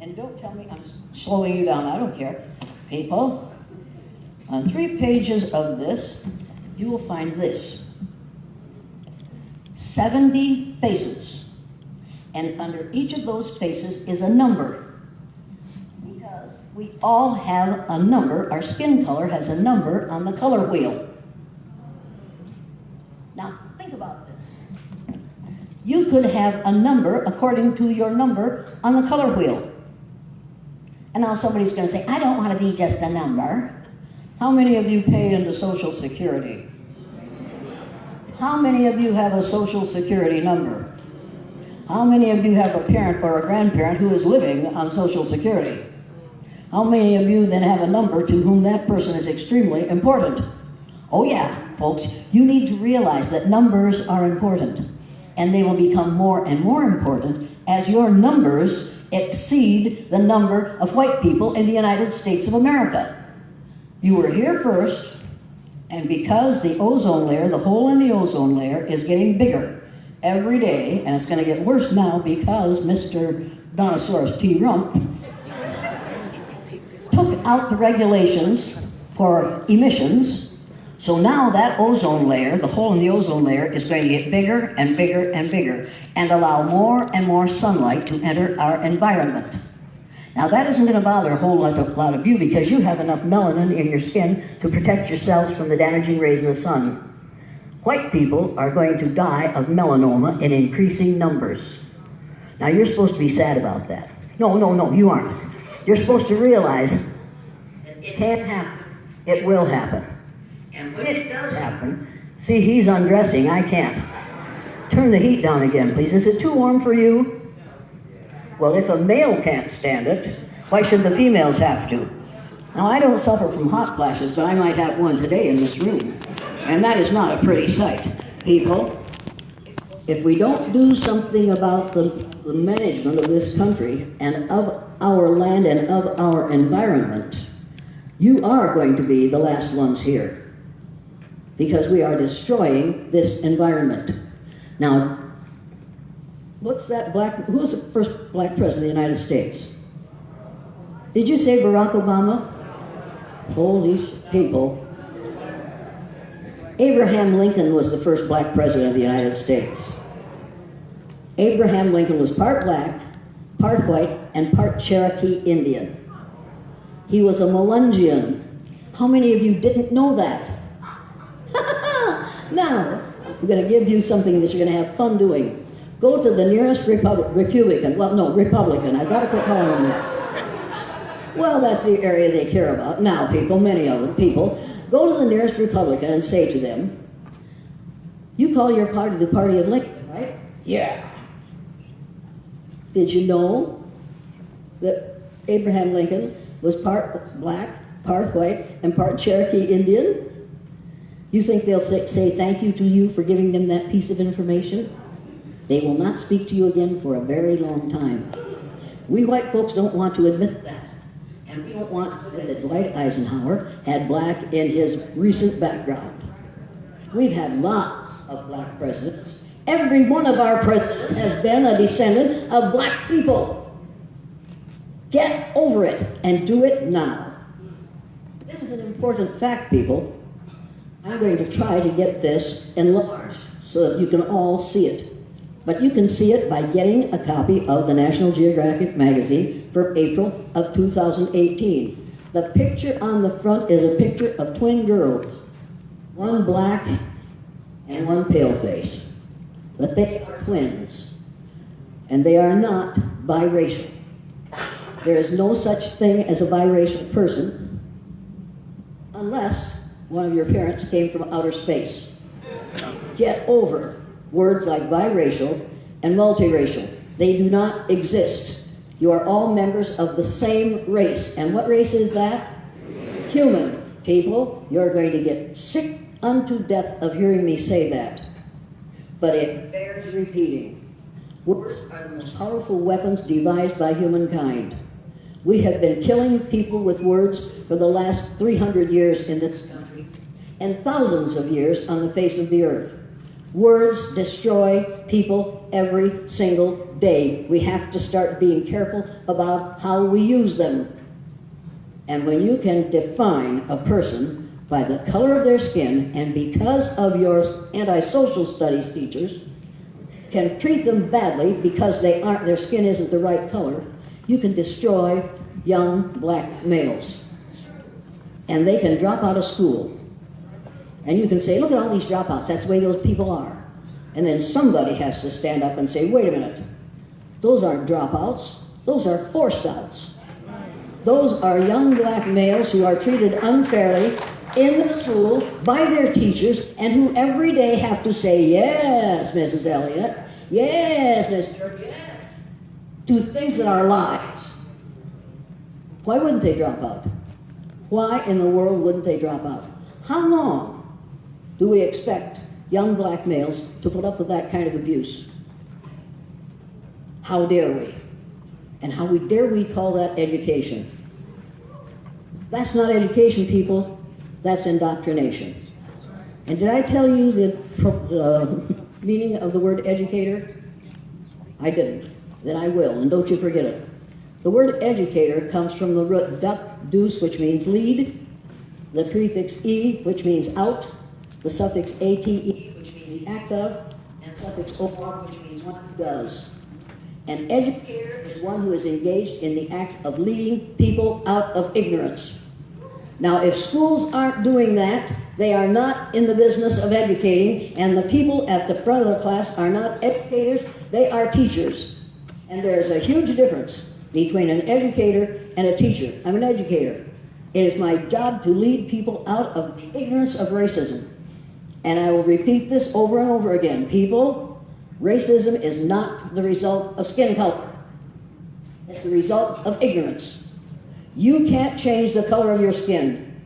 Speaker 7: And don't tell me I'm slowing you down. I don't care. People, On 3 pages of this, you will find this. 70 faces. And under each of those faces is a number. Because we all have a number, our skin color has a number on the color wheel. Now, think about this. You could have a number according to your number on the color wheel. And now somebody's going to say, I don't want to be just a number. How many of you pay into Social Security? How many of you have a Social Security number? How many of you have a parent or a grandparent who is living on Social Security? How many of you then have a number to whom that person is extremely important? Oh yeah, folks, you need to realize that numbers are important, and they will become more and more important as your numbers exceed the number of white people in the United States of America. You were here first, and because the ozone layer, the hole in the ozone layer, is getting bigger every day, and it's going to get worse now because Mr. Donosaurus T. Rump took out the regulations for emissions. So now that ozone layer, the hole in the ozone layer, is going to get bigger and bigger and bigger and allow more and more sunlight to enter our environment. Now that isn't going to bother a whole lot of you because you have enough melanin in your skin to protect yourselves from the damaging rays of the sun. White people are going to die of melanoma in increasing numbers. Now you're supposed to be sad about that. No, you aren't. You're supposed to realize it can happen. It will happen. And when it does happen, see, he's undressing, I can't. Turn the heat down again, please. Is it too warm for you? Well, if a male can't stand it, why should the females have to? Now, I don't suffer from hot flashes, but I might have one today in this room. And that is not a pretty sight. People, if we don't do something about the management of this country and of our land and of our environment, you are going to be the last ones here. Because we are destroying this environment. Now, who's the first black president of the United States? Did you say Barack Obama? Holy people. Abraham Lincoln was the first black president of the United States. Abraham Lincoln was part black, part white, and part Cherokee Indian. He was a Melungeon. How many of you didn't know that? Now, I'm going to give you something that you're going to have fun doing. Go to the nearest Republican. I've got to quit calling them that. Well, that's the area they care about. Now, people, many of them, people, go to the nearest Republican and say to them, you call your party the party of Lincoln, right? Yeah. Did you know that Abraham Lincoln was part black, part white, and part Cherokee Indian? You think they'll say thank you to you for giving them that piece of information? They will not speak to you again for a very long time. We white folks don't want to admit that. And we don't want to admit that Dwight Eisenhower had black in his recent background. We've had lots of black presidents. Every one of our presidents has been a descendant of black people. Get over it and do it now. This is an important fact, people. I'm going to try to get this enlarged so that you can all see it. But you can see it by getting a copy of the National Geographic magazine for April of 2018. The picture on the front is a picture of twin girls, one black and one pale face. But they are twins, and they are not biracial. There is no such thing as a biracial person unless one of your parents came from outer space. Get over words like biracial and multiracial. They do not exist. You are all members of the same race. And what race is that? Human. People, you're going to get sick unto death of hearing me say that. But it bears repeating. Words are the most powerful weapons devised by humankind. We have been killing people with words for the last 300 years in this country, and thousands of years on the face of the earth. Words destroy people every single day. We have to start being careful about how we use them. And when you can define a person by the color of their skin, and because of your antisocial studies teachers can treat them badly because their skin isn't the right color, you can destroy young black males. And they can drop out of school. And you can say, look at all these dropouts, that's the way those people are. And then somebody has to stand up and say, wait a minute, those aren't dropouts, those are forced outs. Those are young black males who are treated unfairly in the school by their teachers and who every day have to say, yes, Mrs. Elliott, yes, Mr. Yes, to things that are lies. Why wouldn't they drop out? Why in the world wouldn't they drop out? How long do we expect young black males to put up with that kind of abuse? How dare we? And how dare we call that education? That's not education, people. That's indoctrination. And did I tell you the meaning of the word educator? I didn't. Then I will, and don't you forget it. The word educator comes from the root duc, dus, which means lead, the prefix e, which means out, the suffix ate, which means the act of, and the suffix or, which means one who does. An educator is one who is engaged in the act of leading people out of ignorance. Now, if schools aren't doing that, they are not in the business of educating, and the people at the front of the class are not educators, they are teachers. And there's a huge difference between an educator and a teacher. I'm an educator. It is my job to lead people out of the ignorance of racism. And I will repeat this over and over again. People, racism is not the result of skin color. It's the result of ignorance. You can't change the color of your skin.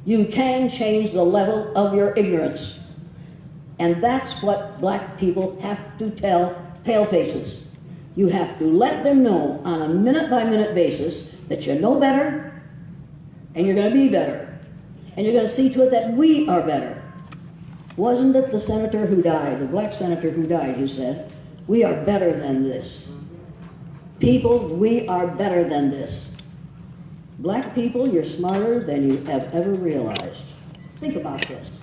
Speaker 7: You can change the level of your ignorance. And that's what black people have to tell palefaces. You have to let them know on a minute-by-minute basis that you know better, and you're going to be better. And you're going to see to it that we are better. Wasn't it the senator who died, the black senator who died, who said, we are better than this. People, we are better than this. Black people, you're smarter than you have ever realized. Think about this.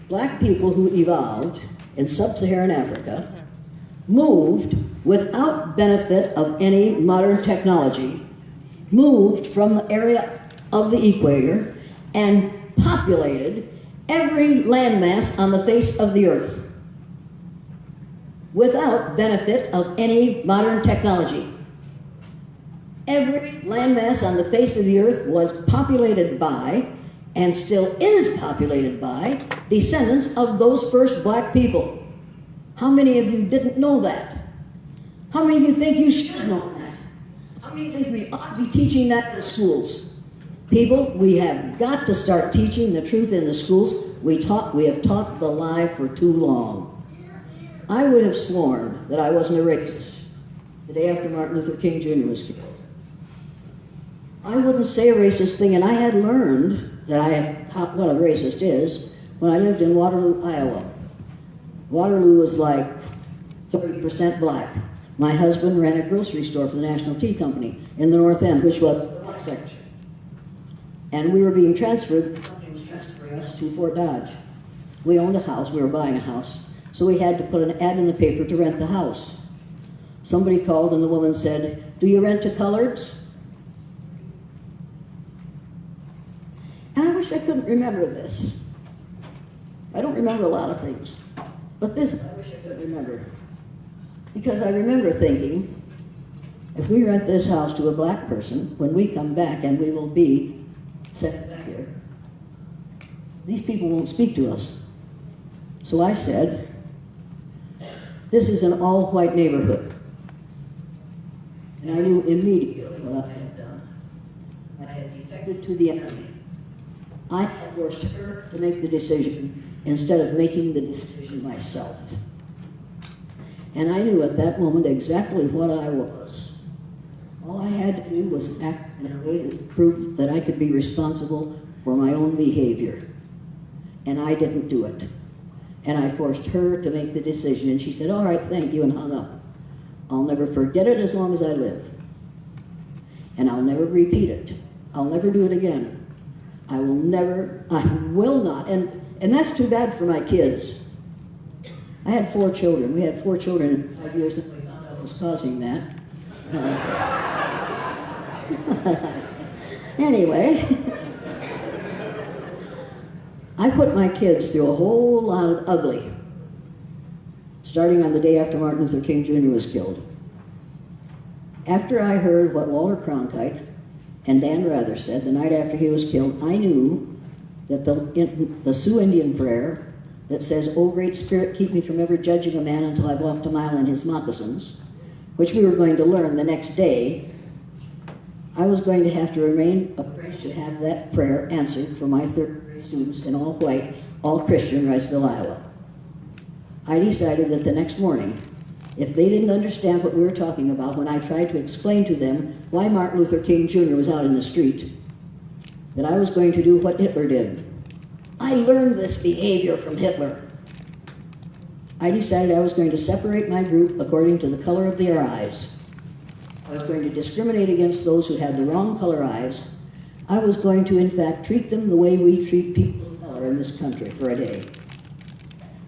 Speaker 7: Black people who evolved in sub-Saharan Africa moved without benefit of any modern technology, moved from the area of the equator and populated every landmass on the face of the earth without benefit of any modern technology. Every landmass on the face of the earth was populated by, and still is populated by, descendants of those first black people. How many of you didn't know that? How many of you think you should have known that? How many think we ought to be teaching that in the schools? People, we have got to start teaching the truth in the schools. We have taught the lie for too long. I would have sworn that I wasn't a racist the day after Martin Luther King Jr. was killed. I wouldn't say a racist thing, and I had learned that what a racist is when I lived in Waterloo, Iowa. Waterloo was like 30% black. My husband ran a grocery store for the National Tea Company in the North End, which was the black section. And we were being transferred, the company was transferring us to Fort Dodge. We owned a house, we were buying a house, so we had to put an ad in the paper to rent the house. Somebody called and the woman said, do you rent to coloreds? And I wish I couldn't remember this. I don't remember a lot of things, but this I wish I could remember. Because I remember thinking, if we rent this house to a black person, when we come back, and we will be sent back here, these people won't speak to us. So I said, this is an all-white neighborhood. And I knew immediately what I had done. I had defected to the enemy. I had forced her to make the decision instead of making the decision myself. And I knew at that moment exactly what I was. All I had to do was act in a way that proved that I could be responsible for my own behavior. And I didn't do it. And I forced her to make the decision, and she said, all right, thank you, and hung up. I'll never forget it as long as I live. And I'll never repeat it. I'll never do it again. I will not. And that's too bad for my kids. I had 4 children. We had 4 children in 5 years that we found out what was causing that. Anyway, I put my kids through a whole lot of ugly, starting on the day after Martin Luther King Jr. was killed. After I heard what Walter Cronkite and Dan Rather said the night after he was killed, I knew that the Sioux Indian prayer that says, "O great Spirit, keep me from ever judging a man until I've walked a mile in his moccasins," which we were going to learn the next day, I was going to have to remain a priest to have that prayer answered for my third-grade students in all white, all Christian Riceville, Iowa. I decided that the next morning, if they didn't understand what we were talking about when I tried to explain to them why Martin Luther King Jr. was out in the street, that I was going to do what Hitler did. I learned this behavior from Hitler. I decided I was going to separate my group according to the color of their eyes. I was going to discriminate against those who had the wrong color eyes. I was going to, in fact, treat them the way we treat people of color in this country for a day.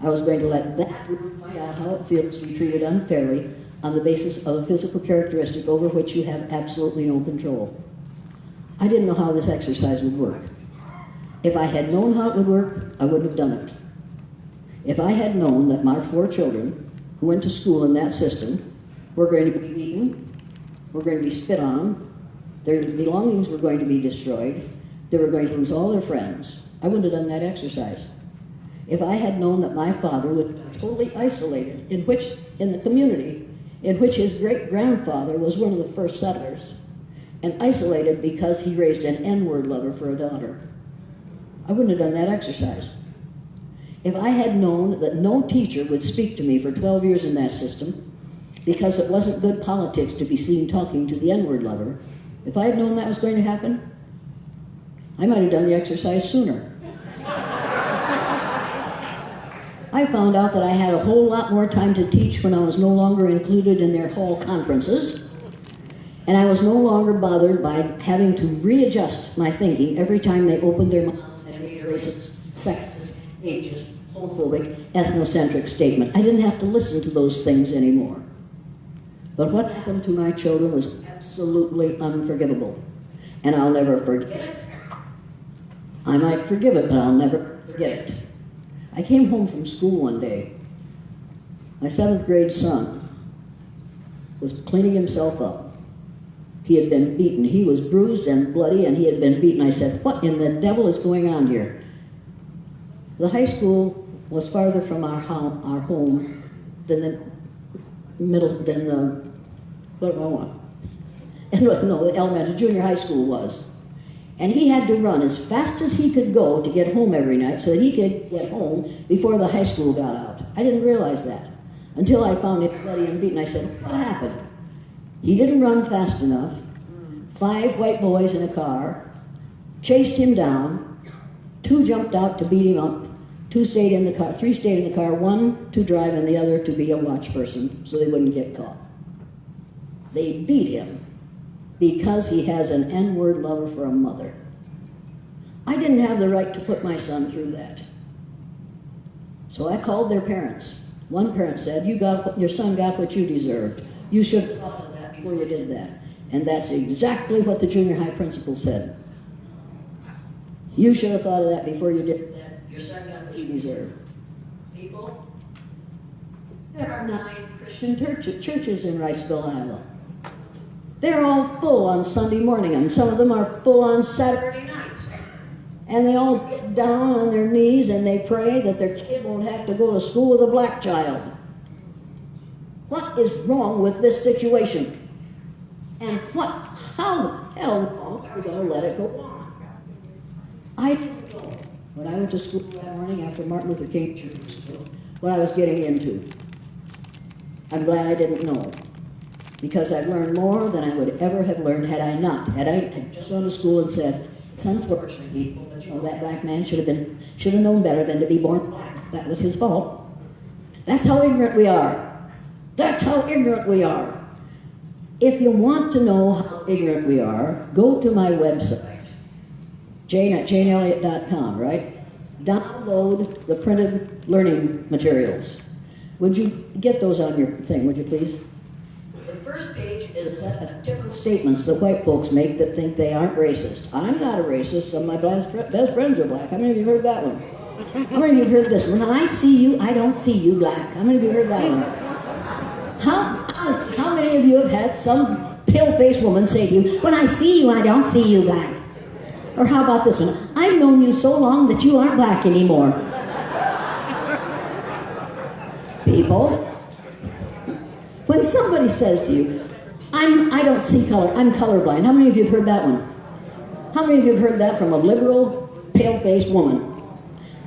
Speaker 7: I was going to let that group find out how it feels to be treated unfairly on the basis of a physical characteristic over which you have absolutely no control. I didn't know how this exercise would work. If I had known how it would work, I wouldn't have done it. If I had known that my 4 children who went to school in that system were going to be beaten, were going to be spit on, their belongings were going to be destroyed, they were going to lose all their friends, I wouldn't have done that exercise. If I had known that my father would be totally isolated in the community in which his great-grandfather was one of the first settlers, and isolated because he raised an N-word lover for a daughter, I wouldn't have done that exercise. If I had known that no teacher would speak to me for 12 years in that system because it wasn't good politics to be seen talking to the N-word lover, if I had known that was going to happen, I might have done the exercise sooner. I found out that I had a whole lot more time to teach when I was no longer included in their hall conferences, and I was no longer bothered by having to readjust my thinking every time they opened their mouths and made a racist, sexist, ageist, homophobic, ethnocentric statement. I didn't have to listen to those things anymore. But what happened to my children was absolutely unforgivable, and I'll never forget it. I might forgive it, but I'll never forget it. I came home from school one day. My 7th grade son was cleaning himself up. He had been beaten. He was bruised and bloody, and he had been beaten. I said, "What in the devil is going on here?" The high school was farther from our home than the elementary, junior high school was. And he had to run as fast as he could go to get home every night so that he could get home before the high school got out. I didn't realize that until I found him bloody and beaten. I said, "What happened?" He didn't run fast enough. 5 white boys in a car chased him down. 2 jumped out to beat him up. 2 stayed in the car. 3 stayed in the car. 1 to drive and the other to be a watch person so they wouldn't get caught. They beat him because he has an N-word lover for a mother. I didn't have the right to put my son through that. So I called their parents. One parent said, your son got what you deserved. You should have thought of that before you did that. And that's exactly what the junior high principal said. You should have thought of that before you did that. Your son got what you deserved. People, there are 9 Christian churches in Riceville, Iowa. They're all full on Sunday morning, and some of them are full on Saturday night. And they all get down on their knees and they pray that their kid won't have to go to school with a black child. What is wrong with this situation? And how the hell are we going to let it go on? I didn't know when I went to school that morning after Martin Luther King Jr. was killed what I was getting into. I'm glad I didn't know, because I've learned more than I would ever have learned had I not. Had I just gone to school and said, "It's unfortunate, people, but that black man should have known better than to be born black. That was his fault." That's how ignorant we are. That's how ignorant we are. If you want to know how ignorant we are, go to my website. Jane at janeelliott.com, right? Download the printed learning materials. Would you get those on your thing, would you please? The first page is a set of typical statements that white folks make that think they aren't racist. I'm not a racist, some of my best friends are black. How many of you heard that one? How many of you have heard this? When I see you, I don't see you black. How many of you heard that one? How many of you have had some pale-faced woman say to you, when I see you, I don't see you black? Or how about this one? I've known you so long that you aren't black anymore. People, when somebody says to you, I don't see color, I'm colorblind. How many of you have heard that one? How many of you have heard that from a liberal, pale-faced woman?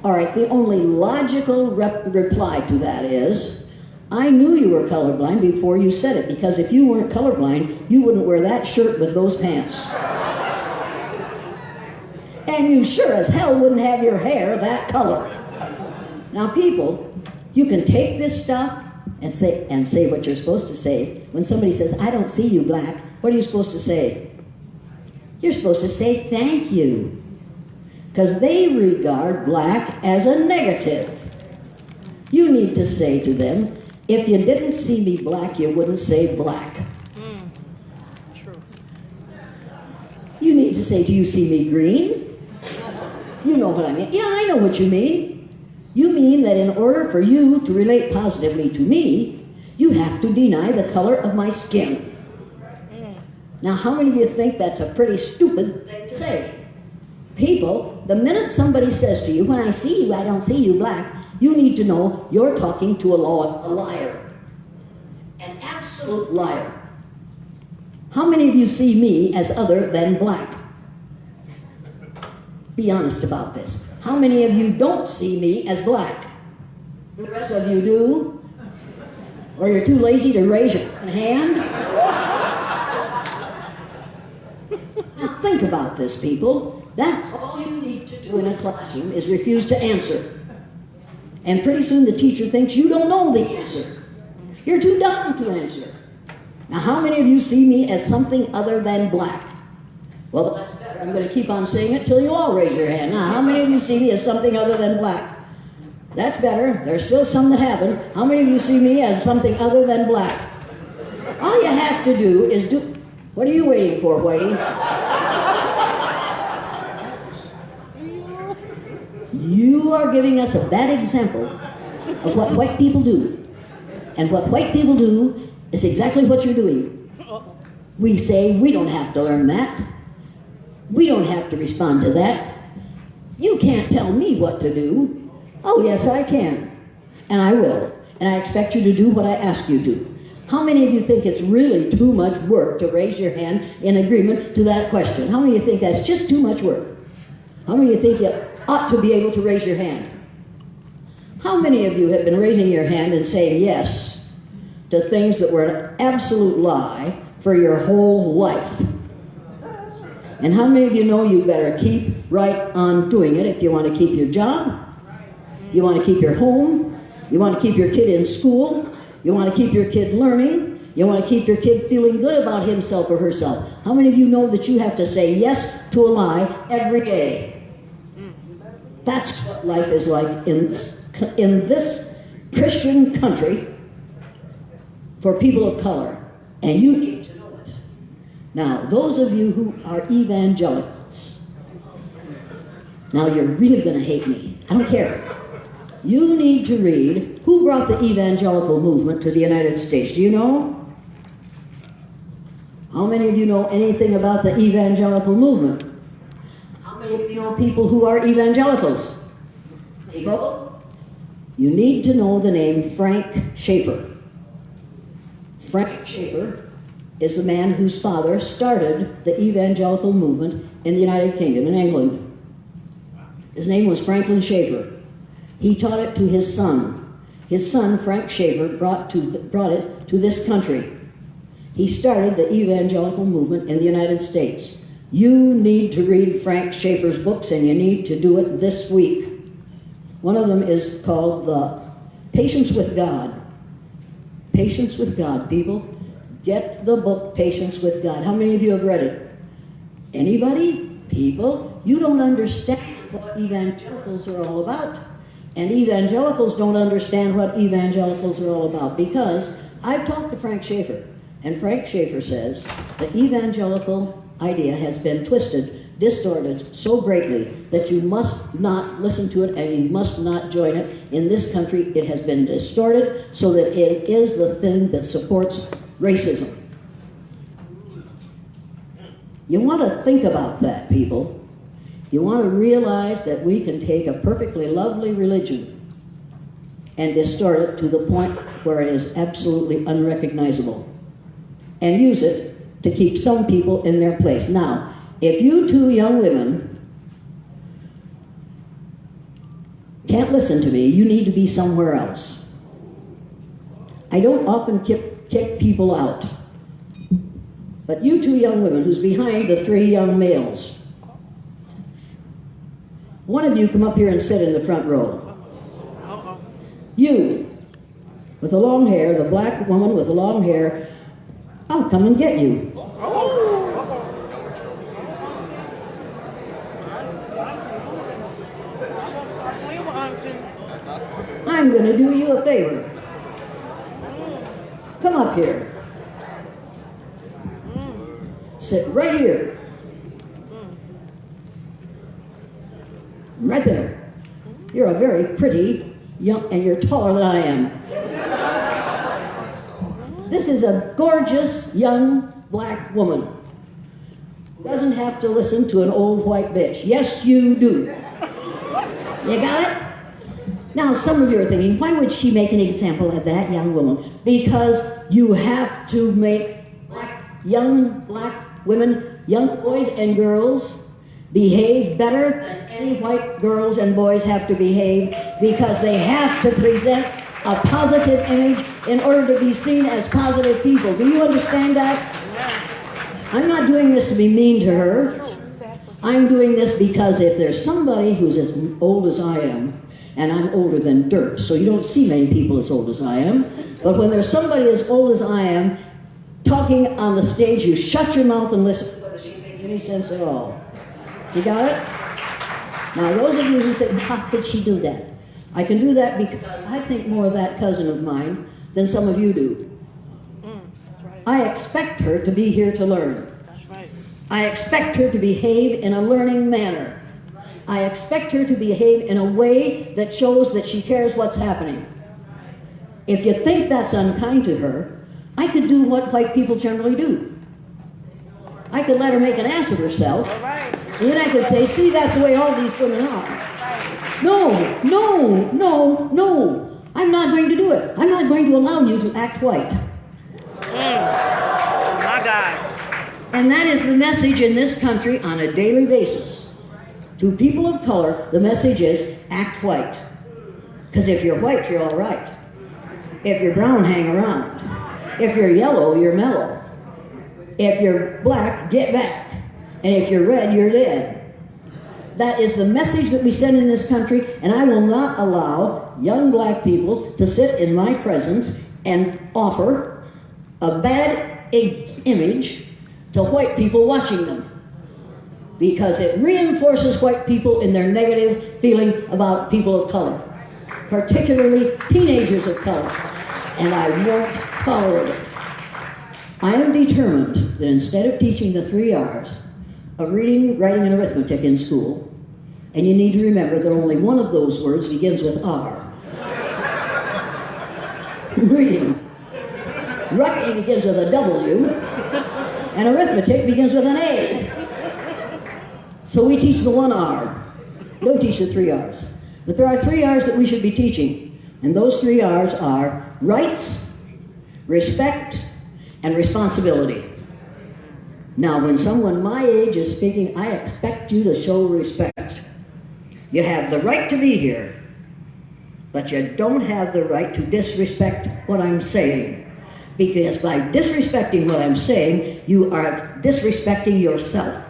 Speaker 7: All right, the only logical reply to that is, I knew you were colorblind before you said it, because if you weren't colorblind, you wouldn't wear that shirt with those pants. And you sure as hell wouldn't have your hair that color. Now people, you can take this stuff and say what you're supposed to say. When somebody says, I don't see you black, what are you supposed to say? You're supposed to say thank you. Because they regard black as a negative. You need to say to them, if you didn't see me black, you wouldn't say black.
Speaker 6: True.
Speaker 7: You need to say, do you see me green? You know what I mean. Yeah, I know what you mean. You mean that in order for you to relate positively to me, you have to deny the color of my skin. Now, how many of you think that's a pretty stupid thing to say? People, the minute somebody says to you, when I see you, I don't see you black, you need to know you're talking to a liar. An absolute liar. How many of you see me as other than black? Be honest about this. How many of you don't see me as black? The rest of you do? Or you're too lazy to raise your hand? Now think about this, people. That's all you need to do in a classroom is refuse to answer. And pretty soon the teacher thinks you don't know the answer. You're too dumb to answer. Now how many of you see me as something other than black? Well, that's better. I'm going to keep on saying it till you all raise your hand. Now, how many of you see me as something other than black? That's better. There's still some that haven't. How many of you see me as something other than black? All you have to do is do... What are you waiting for, Whitey? You are giving us a bad example of what white people do. And what white people do is exactly what you're doing. We say, we don't have to learn that. We don't have to respond to that. You can't tell me what to do. Oh, yes, I can. And I will. And I expect you to do what I ask you to. How many of you think it's really too much work to raise your hand in agreement to that question? How many of you think that's just too much work? How many of you think you ought to be able to raise your hand? How many of you have been raising your hand and saying yes to things that were an absolute lie for your whole life? And how many of you know you better keep right on doing it if you want to keep your job, you want to keep your home, you want to keep your kid in school, you want to keep your kid learning, you want to keep your kid feeling good about himself or herself? How many of you know that you have to say yes to a lie every day? That's what life is like in this Christian country for people of color. And you need to know it. Now, those of you who are evangelicals, now you're really going to hate me. I don't care. You need to read, who brought the evangelical movement to the United States? Do you know? How many of you know anything about the evangelical movement? How many of you know people who are evangelicals? People? You need to know the name Frank Schaeffer. Frank Schaeffer is the man whose father started the evangelical movement in the United Kingdom, in England. His name was Franklin Schaeffer. He taught it to his son. His son, Frank Schaeffer, brought it to this country. He started the evangelical movement in the United States. You need to read Frank Schaeffer's books, and you need to do it this week. One of them is called The Patience with God. Patience with God, people. Get the book Patience with God. How many of you have read it? Anybody? People? you don't understand what evangelicals are all about. And evangelicals don't understand what evangelicals are all about, because I've talked to Frank Schaeffer, and Frank Schaeffer says the evangelical idea has been twisted, distorted so greatly that you must not listen to it and you must not join it. In this country, it has been distorted so that it is the thing that supports racism. You want to think about that, people. You want to realize that we can take a perfectly lovely religion and distort it to the point where it is absolutely unrecognizable, and use it to keep some people in their place. Now, if you two young women can't listen to me, you need to be somewhere else. I don't often kick people out, but you two young women who's behind the three young males, one of you come up here and sit in the front row. You, with the long hair, the black woman with the long hair, I'll come and get you. I'm going to do you a favor. Come up here. Sit right here. Right there. You're a very pretty young, and you're taller than I am. This is a gorgeous young black woman. Doesn't have to listen to an old white bitch. Yes, you do. You got it? Now, some of you are thinking, why would she make an example of that young woman? Because you have to make young black women, young boys and girls, behave better than any white girls and boys have to behave, because they have to present a positive image in order to be seen as positive people. Do you understand that? I'm not doing this to be mean to her. I'm doing this because if there's somebody who's as old as I am, and I'm older than dirt, so you don't see many people as old as I am, but when there's somebody as old as I am talking on the stage, you shut your mouth and listen, whether she makes any sense at all. You got it? Now, those of you who think, how could she do that? I can do that because I think more of that cousin of mine than some of you do. I expect her to be here to learn. I expect her to behave in a learning manner. I expect her to behave in a way that shows that she cares what's happening. If you think that's unkind to her, I could do what white people generally do. I could let her make an ass of herself, and then I could say, see, that's the way all these women are. No, no, no, no. I'm not going to do it. I'm not going to allow you to act white.
Speaker 6: My God.
Speaker 7: And that is the message in this country on a daily basis. To people of color, the message is, act white. Because if you're white, you're all right. If you're brown, hang around. If you're yellow, you're mellow. If you're black, get back. And if you're red, you're dead. That is the message that we send in this country, and I will not allow young black people to sit in my presence and offer a bad image to white people watching them, because it reinforces white people in their negative feeling about people of color, particularly teenagers of color, and I won't tolerate it. I am determined that instead of teaching the 3 R's of reading, writing, and arithmetic in school, and you need to remember that only one of those words begins with R. Reading. Writing begins with a W, and arithmetic begins with an A. So we teach the 1 R. We don't teach the 3 R's. But there are 3 R's that we should be teaching, and those 3 R's are rights, respect, and responsibility. Now, when someone my age is speaking, I expect you to show respect. You have the right to be here, but you don't have the right to disrespect what I'm saying. Because by disrespecting what I'm saying, you are disrespecting yourself.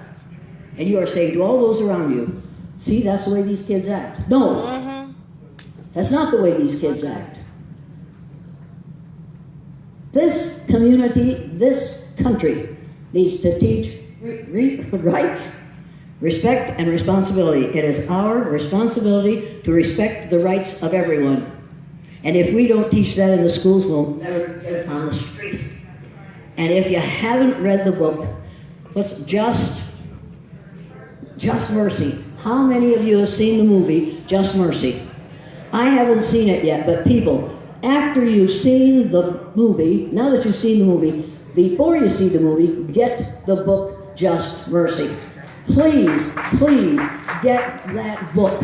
Speaker 7: And you are saying to all those around you, see, that's the way these kids act. No, that's not the way these kids act. This community, this country needs to teach rights, Respect and responsibility. It is our responsibility to respect the rights of everyone. And if we don't teach that in the schools, we'll never get it on the street. And if you haven't read the book, what's Just Mercy? How many of you have seen the movie Just Mercy? I haven't seen it yet, but people, after you've seen the movie, now that you've seen the movie, before you see the movie, get the book Just Mercy. Please, please get that book.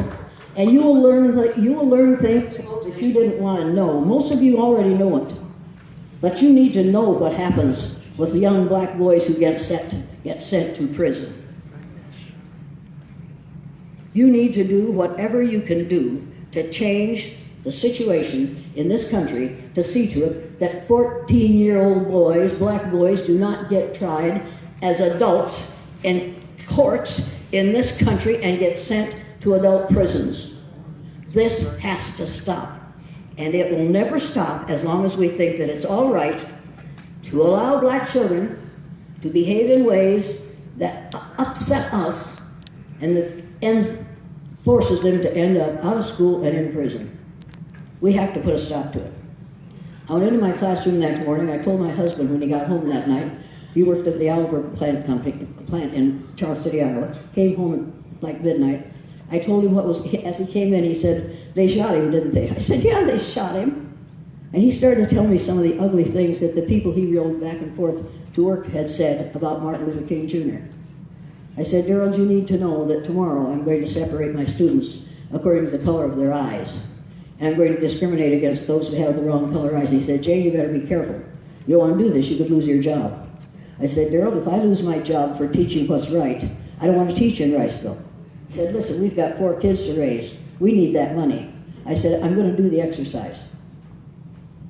Speaker 7: And you will learn things that you didn't want to know. Most of you already know it. But you need to know what happens with the young black boys who get sent to prison. You need to do whatever you can do to change the situation in this country to see to it that 14-year-old boys, black boys, do not get tried as adults in courts in this country and get sent to adult prisons. This has to stop. And it will never stop as long as we think that it's all right to allow black children to behave in ways that upset us and that forces them to end up out of school and in prison. We have to put a stop to it. I went into my classroom that morning. I told my husband when he got home that night, he worked at the Oliver plant in Charles City, Iowa, came home at like midnight. I told him what was, as he came in, he said, "They shot him, didn't they?" I said, "Yeah, they shot him." And he started to tell me some of the ugly things that the people he rode back and forth to work had said about Martin Luther King Jr. I said, "Gerald, you need to know that tomorrow I'm going to separate my students according to the color of their eyes. And I'm going to discriminate against those who have the wrong color eyes." And he said, "Jane, you better be careful. You don't want to do this, you could lose your job." I said, "Gerald, if I lose my job for teaching what's right, I don't want to teach in Riceville." He said, "Listen, we've got 4 kids to raise. We need that money." I said, "I'm going to do the exercise."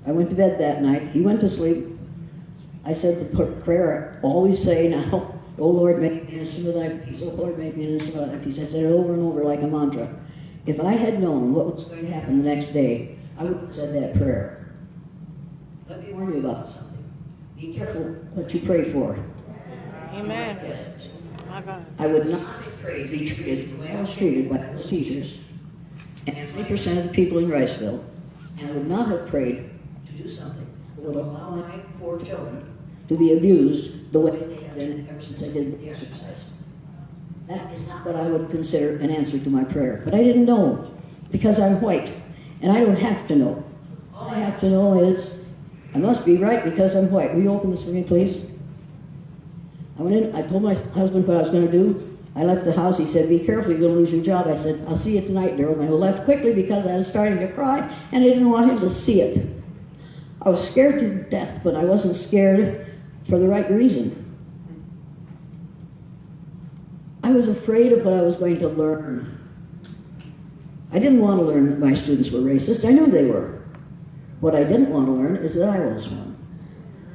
Speaker 7: I went to bed that night. He went to sleep. I said the prayer I always say now, "Oh Lord, make me an instrument of thy peace. Oh Lord, make me an instrument of thy peace." I said it over and over like a mantra. If I had known what was going to happen the next day, I would have said that prayer. Let me warn you about something. Be careful what you pray for.
Speaker 6: Amen. My God.
Speaker 7: I would not have prayed to be treated the way I was treated by those teachers and 20% of the people in Riceville, and I would not have prayed to do something that would allow my poor children to be abused the way they have been ever since I did the exercise. That is not what I would consider an answer to my prayer. But I didn't know because I'm white, and I don't have to know. All I have to know is I must be right because I'm white. Will you open this for me, please? I went in, I told my husband what I was going to do. I left the house. He said, "Be careful, you're going to lose your job." I said, "I'll see you tonight, Daryl." And I left quickly because I was starting to cry, and I didn't want him to see it. I was scared to death, but I wasn't scared for the right reason. I was afraid of what I was going to learn. I didn't want to learn that my students were racist. I knew they were. What I didn't want to learn is that I was one.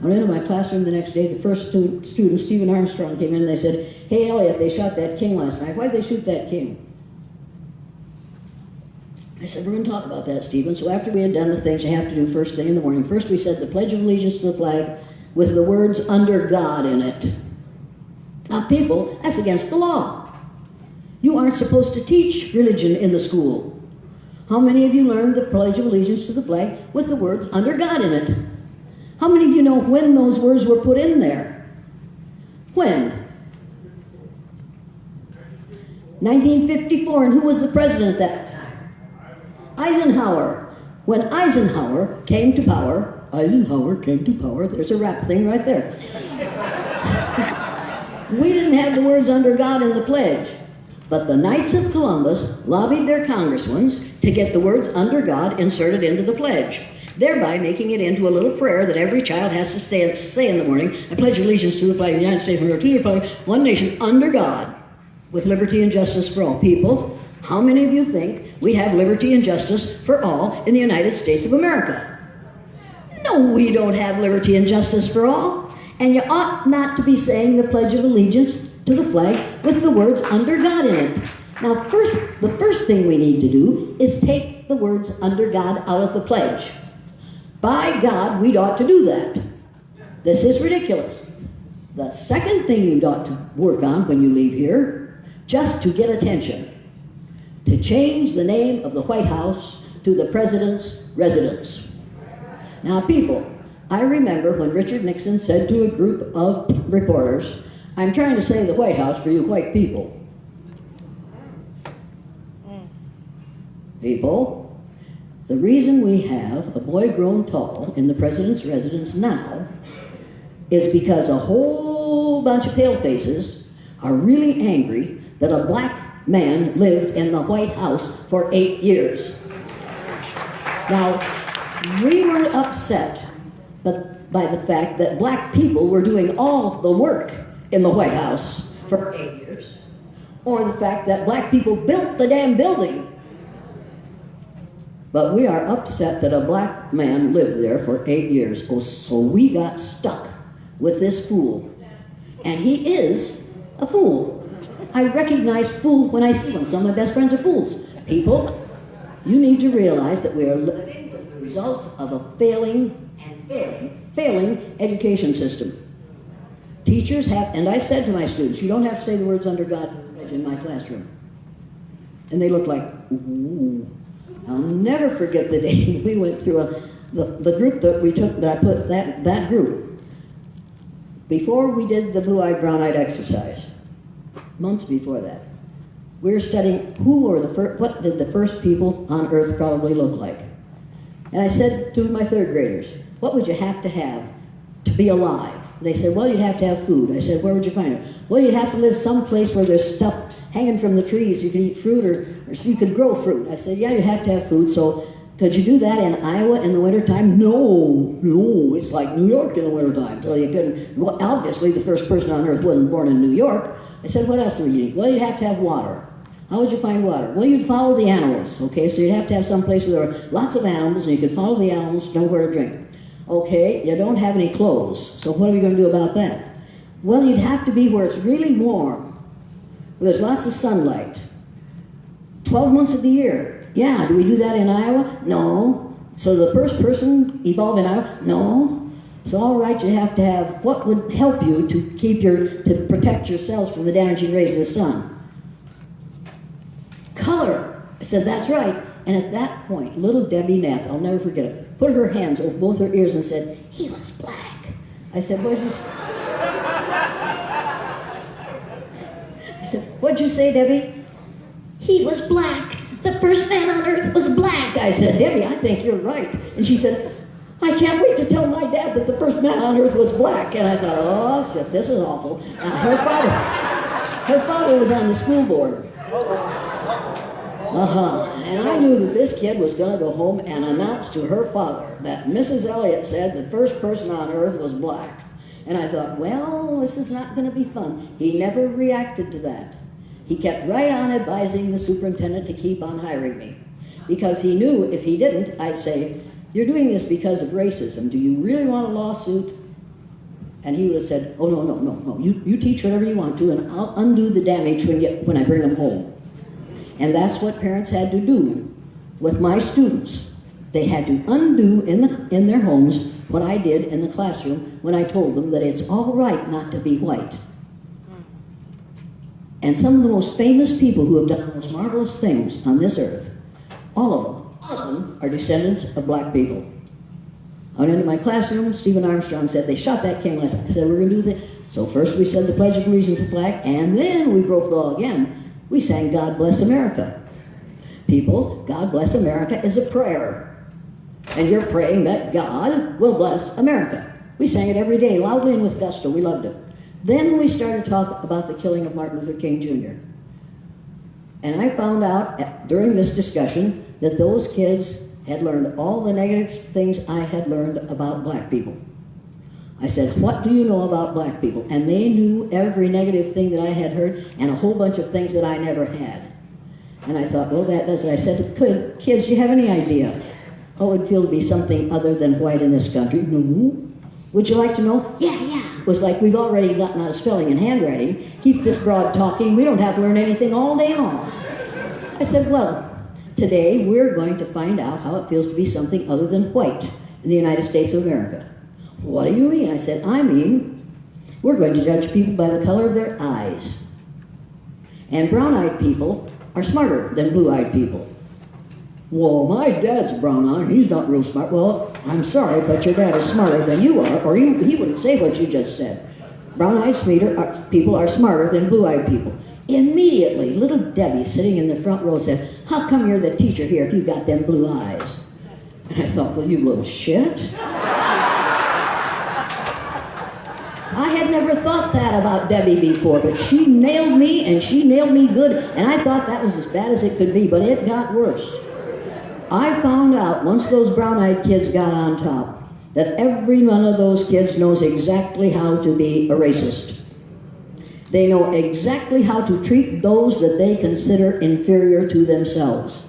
Speaker 7: I went into my classroom the next day. The first student, Stephen Armstrong, came in and they said, "Hey, Elliott, they shot that king last night. Why'd they shoot that king?" I said, "We're going to talk about that, Stephen." So after we had done the things you have to do first thing in the morning, first we said the Pledge of Allegiance to the flag with the words "under God" in it. Now, people, that's against the law. You aren't supposed to teach religion in the school. How many of you learned the Pledge of Allegiance to the flag with the words "under God" in it? How many of you know when those words were put in there? When? 1954, and who was the president at that time? Eisenhower. When Eisenhower came to power, there's a rap thing right there. We didn't have the words "under God" in the pledge, but the Knights of Columbus lobbied their congressmen to get the words "under God" inserted into the pledge, thereby making it into a little prayer that every child has to say in the morning. "I pledge allegiance to the flag of the United States of America, to the republic, one nation, under God, with liberty and justice for all." People, how many of you think we have liberty and justice for all in the United States of America? No, we don't have liberty and justice for all. And you ought not to be saying the Pledge of Allegiance to the flag with the words "under God" in it. Now, the first thing we need to do is take the words "under God" out of the pledge. By God, we ought to do that. This is ridiculous. The second thing you ought to work on when you leave here, just to get attention, to change the name of the White House to the President's residence. Now, people, I remember when Richard Nixon said to a group of reporters, "I'm trying to save the White House for you white people." People, the reason we have a boy grown tall in the President's residence now is because a whole bunch of palefaces are really angry that a black man lived in the White House for 8 years. Now, we weren't upset by the fact that black people were doing all the work in the White House for 8 years, or the fact that black people built the damn building. But we are upset that a black man lived there for 8 years. Oh, so we got stuck with this fool. And he is a fool. I recognize fool when I see one. Some of my best friends are fools. People, you need to realize that we are living with the results of a failing education system. Teachers have, and I said to my students, you don't have to say the words under God in my classroom. And they look like, ooh. I'll never forget the day we went through the group that we took, that I put that group, before we did the blue-eyed, brown-eyed exercise, months before that, we were studying what did the first people on earth probably look like. And I said to my third graders, what would you have to be alive? They said, well, you'd have to have food. I said, where would you find it? Well, you'd have to live someplace where there's stuff hanging from the trees. You could eat fruit or so you could grow fruit. I said, yeah, you'd have to have food. So could you do that in Iowa in the wintertime? No, it's like New York in the wintertime. So you couldn't. Well, obviously, the first person on earth wasn't born in New York. I said, what else would you need? Well, you'd have to have water. How would you find water? Well, you'd follow the animals, okay? So you'd have to have some place where there were lots of animals, and you could follow the animals, know where to drink. Okay, you don't have any clothes, so what are we going to do about that? Well, you'd have to be where it's really warm, where there's lots of sunlight. 12 months of the year. Yeah, do we do that in Iowa? No. So the first person evolved in Iowa? No. So all right, you have to have, what would help you to protect yourselves from the damaging rays of the sun? Color. I said, that's right. And at that point, little Debbie Knapp, I'll never forget it, put her hands over both her ears and said, he was black. I said, what'd you say? I said, what'd you say, Debbie? He was black. The first man on earth was black. I said, Debbie, I think you're right. And she said, I can't wait to tell my dad that the first man on earth was black. And I thought, oh, shit, this is awful. Her father was on the school board. And I knew that this kid was going to go home and announce to her father that Mrs. Elliott said the first person on earth was black. And I thought, well, this is not going to be fun. He never reacted to that. He kept right on advising the superintendent to keep on hiring me. Because he knew if he didn't, I'd say, you're doing this because of racism. Do you really want a lawsuit? And he would have said, oh, no. You teach whatever you want to, and I'll undo the damage when I bring them home. And that's what parents had to do with my students. They had to undo in their homes what I did in the classroom when I told them that it's all right not to be white. And some of the most famous people who have done the most marvelous things on this earth, all of them are descendants of black people. I went into my classroom, Stephen Armstrong said, they shot that king last night. I said, we're going to do this. So first we said the Pledge of Allegiance to the flag, and then we broke the law again. We sang God Bless America. People, God Bless America is a prayer. And you're praying that God will bless America. We sang it every day, loudly and with gusto. We loved it. Then we started to talk about the killing of Martin Luther King Jr. And I found out during this discussion that those kids had learned all the negative things I had learned about black people. I said, what do you know about black people? And they knew every negative thing that I had heard and a whole bunch of things that I never had. And I thought, well, that does it. I said, kids, do you have any idea how it would feel to be something other than white in this country? No. Would you like to know? Yeah. It was like, we've already gotten out of spelling and handwriting. Keep this broad talking. We don't have to learn anything all day long. I said, well, today we're going to find out how it feels to be something other than white in the United States of America. What do you mean? I said, I mean, we're going to judge people by the color of their eyes. And brown-eyed people are smarter than blue-eyed people. Well, my dad's brown-eyed, he's not real smart. Well, I'm sorry, but your dad is smarter than you are, or he wouldn't say what you just said. Brown-eyed people are smarter than blue-eyed people. Immediately, little Debbie sitting in the front row said, how come you're the teacher here if you've got them blue eyes? And I thought, well, you little shit. I had never thought that about Debbie before, but she nailed me, and she nailed me good, and I thought that was as bad as it could be, but it got worse. I found out, once those brown-eyed kids got on top, that every one of those kids knows exactly how to be a racist. They know exactly how to treat those that they consider inferior to themselves.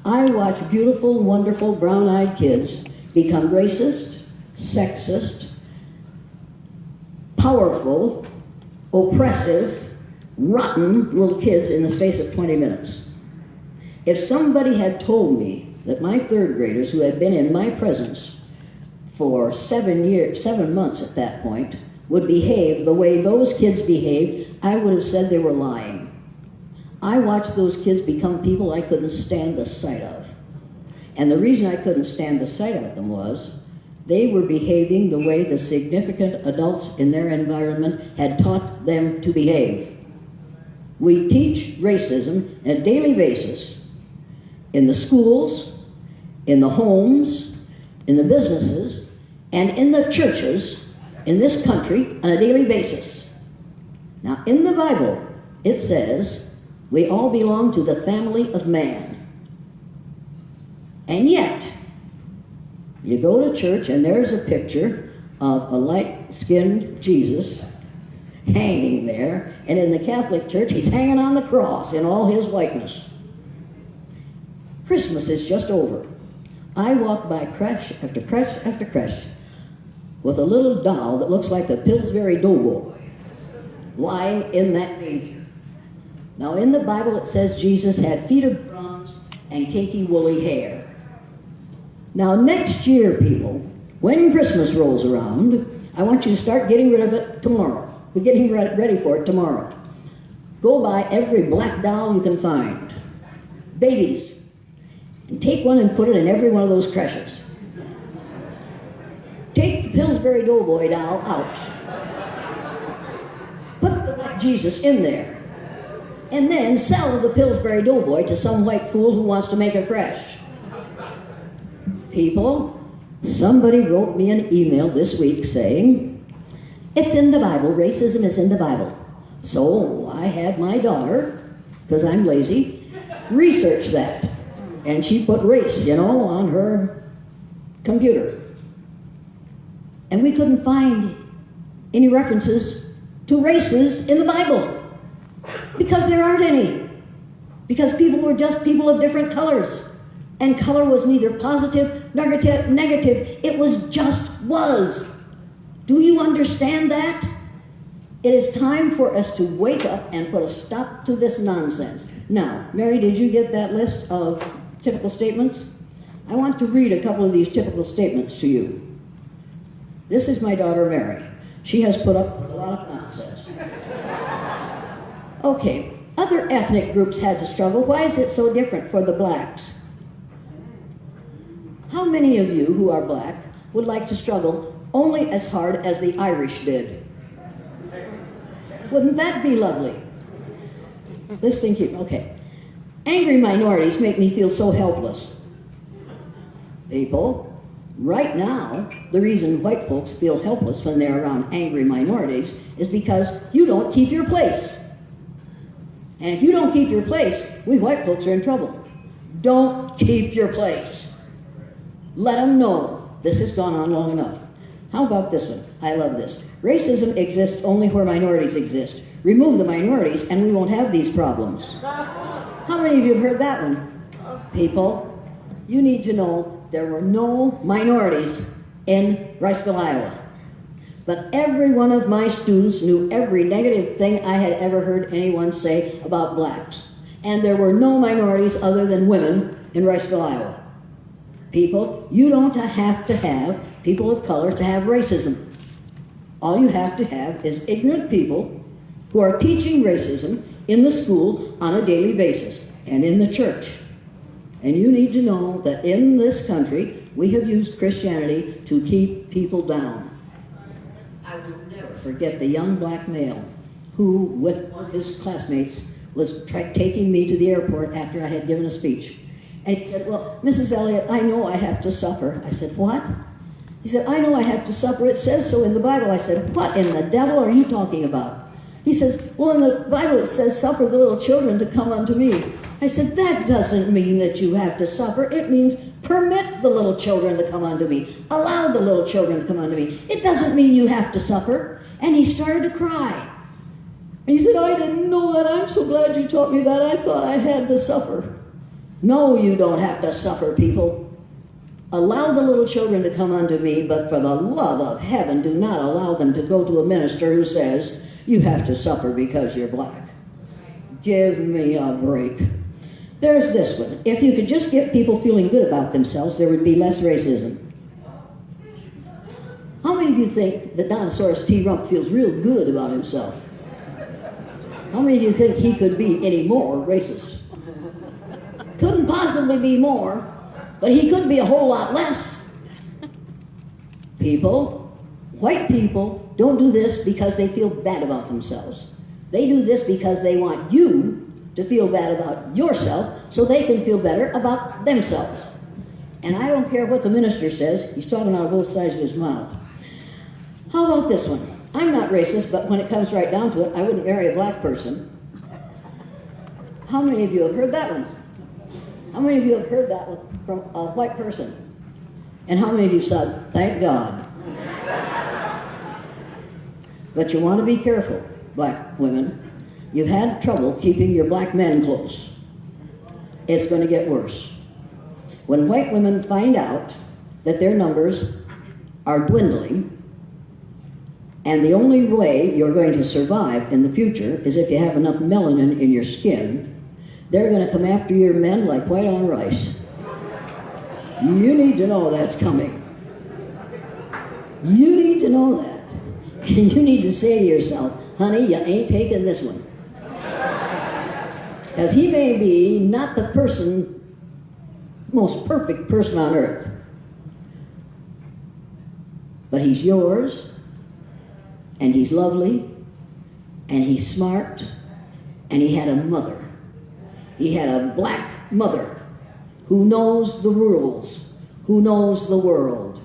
Speaker 7: I watch beautiful, wonderful, brown-eyed kids become racist, sexist, powerful, oppressive, rotten little kids in the space of 20 minutes. If somebody had told me that my third graders, who had been in my presence for 7 months at that point, would behave the way those kids behaved, I would have said they were lying. I watched those kids become people I couldn't stand the sight of. And the reason I couldn't stand the sight of them was they were behaving the way the significant adults in their environment had taught them to behave. We teach racism on a daily basis in the schools, in the homes, in the businesses, and in the churches in this country on a daily basis. Now, in the Bible, it says we all belong to the family of man. And yet, you go to church and there's a picture of a light-skinned Jesus hanging there, and in the Catholic Church, he's hanging on the cross in all his whiteness. Christmas is just over. I walk by creche after creche after creche with a little doll that looks like the Pillsbury Doughboy lying in that manger. Now, in the Bible, it says Jesus had feet of bronze and cakey woolly hair. Now, next year, people, when Christmas rolls around, I want you to start getting rid of it tomorrow. We're getting ready for it tomorrow. Go buy every black doll you can find. Babies. And take one and put it in every one of those creches. Take the Pillsbury Doughboy doll out. Put the white Jesus in there. And then sell the Pillsbury Doughboy to some white fool who wants to make a creche. People, somebody wrote me an email this week saying, it's in the Bible, racism is in the Bible. So I had my daughter, because I'm lazy, research that. And she put race, on her computer. And we couldn't find any references to races in the Bible. Because there aren't any. Because people were just people of different colors. And color was neither positive nor negative. It was. Do you understand that? It is time for us to wake up and put a stop to this nonsense. Now, Mary, did you get that list of typical statements? I want to read a couple of these typical statements to you. This is my daughter, Mary. She has put up with a lot of nonsense. Okay, other ethnic groups had to struggle. Why is it so different for the blacks? How many of you who are black would like to struggle only as hard as the Irish did? Wouldn't that be lovely? This thing here, okay. Angry minorities make me feel so helpless. People, right now, the reason white folks feel helpless when they're around angry minorities is because you don't keep your place. And if you don't keep your place, we white folks are in trouble. Don't keep your place. Let them know this has gone on long enough. How about this one? I love this. Racism exists only where minorities exist. Remove the minorities and we won't have these problems. How many of you have heard that one? People, you need to know there were no minorities in Riceville, Iowa. But every one of my students knew every negative thing I had ever heard anyone say about blacks. And there were no minorities other than women in Riceville, Iowa. People, you don't have to have people of color to have racism. All you have to have is ignorant people who are teaching racism in the school on a daily basis and in the church. And you need to know that in this country, we have used Christianity to keep people down. I will never forget the young black male who, with one of his classmates, was taking me to the airport after I had given a speech. And he said, well, Mrs. Elliott, I know I have to suffer. I said, what? He said, I know I have to suffer. It says so in the Bible. I said, what in the devil are you talking about? He says, well, in the Bible it says, suffer the little children to come unto me. I said, that doesn't mean that you have to suffer. It means permit the little children to come unto me. Allow the little children to come unto me. It doesn't mean you have to suffer. And he started to cry. And he said, I didn't know that. I'm so glad you taught me that. I thought I had to suffer. No, you don't have to suffer, people. Allow the little children to come unto me, but for the love of heaven, do not allow them to go to a minister who says, you have to suffer because you're black. Give me a break. There's this one. If you could just get people feeling good about themselves, there would be less racism. How many of you think that Dinosaurus T. Rump feels real good about himself? How many of you think he could be any more racist? Couldn't possibly be more, but he could be a whole lot less. People, white people, don't do this because they feel bad about themselves. They do this because they want you to feel bad about yourself so they can feel better about themselves. And I don't care what the minister says, he's talking out of both sides of his mouth. How about this one? I'm not racist, but when it comes right down to it, I wouldn't marry a black person. How many of you have heard that one? How many of you have heard that one from a white person? And how many of you said, thank God? But you want to be careful, black women. You've had trouble keeping your black men close. It's going to get worse. When white women find out that their numbers are dwindling, and the only way you're going to survive in the future is if you have enough melanin in your skin, they're going to come after your men like white on rice. You need to know that's coming. You need to know that. And you need to say to yourself, honey, you ain't taking this one. Because he may be not the most perfect person on earth. But he's yours, and he's lovely, and he's smart, and he had a mother. He had a black mother who knows the rules, who knows the world,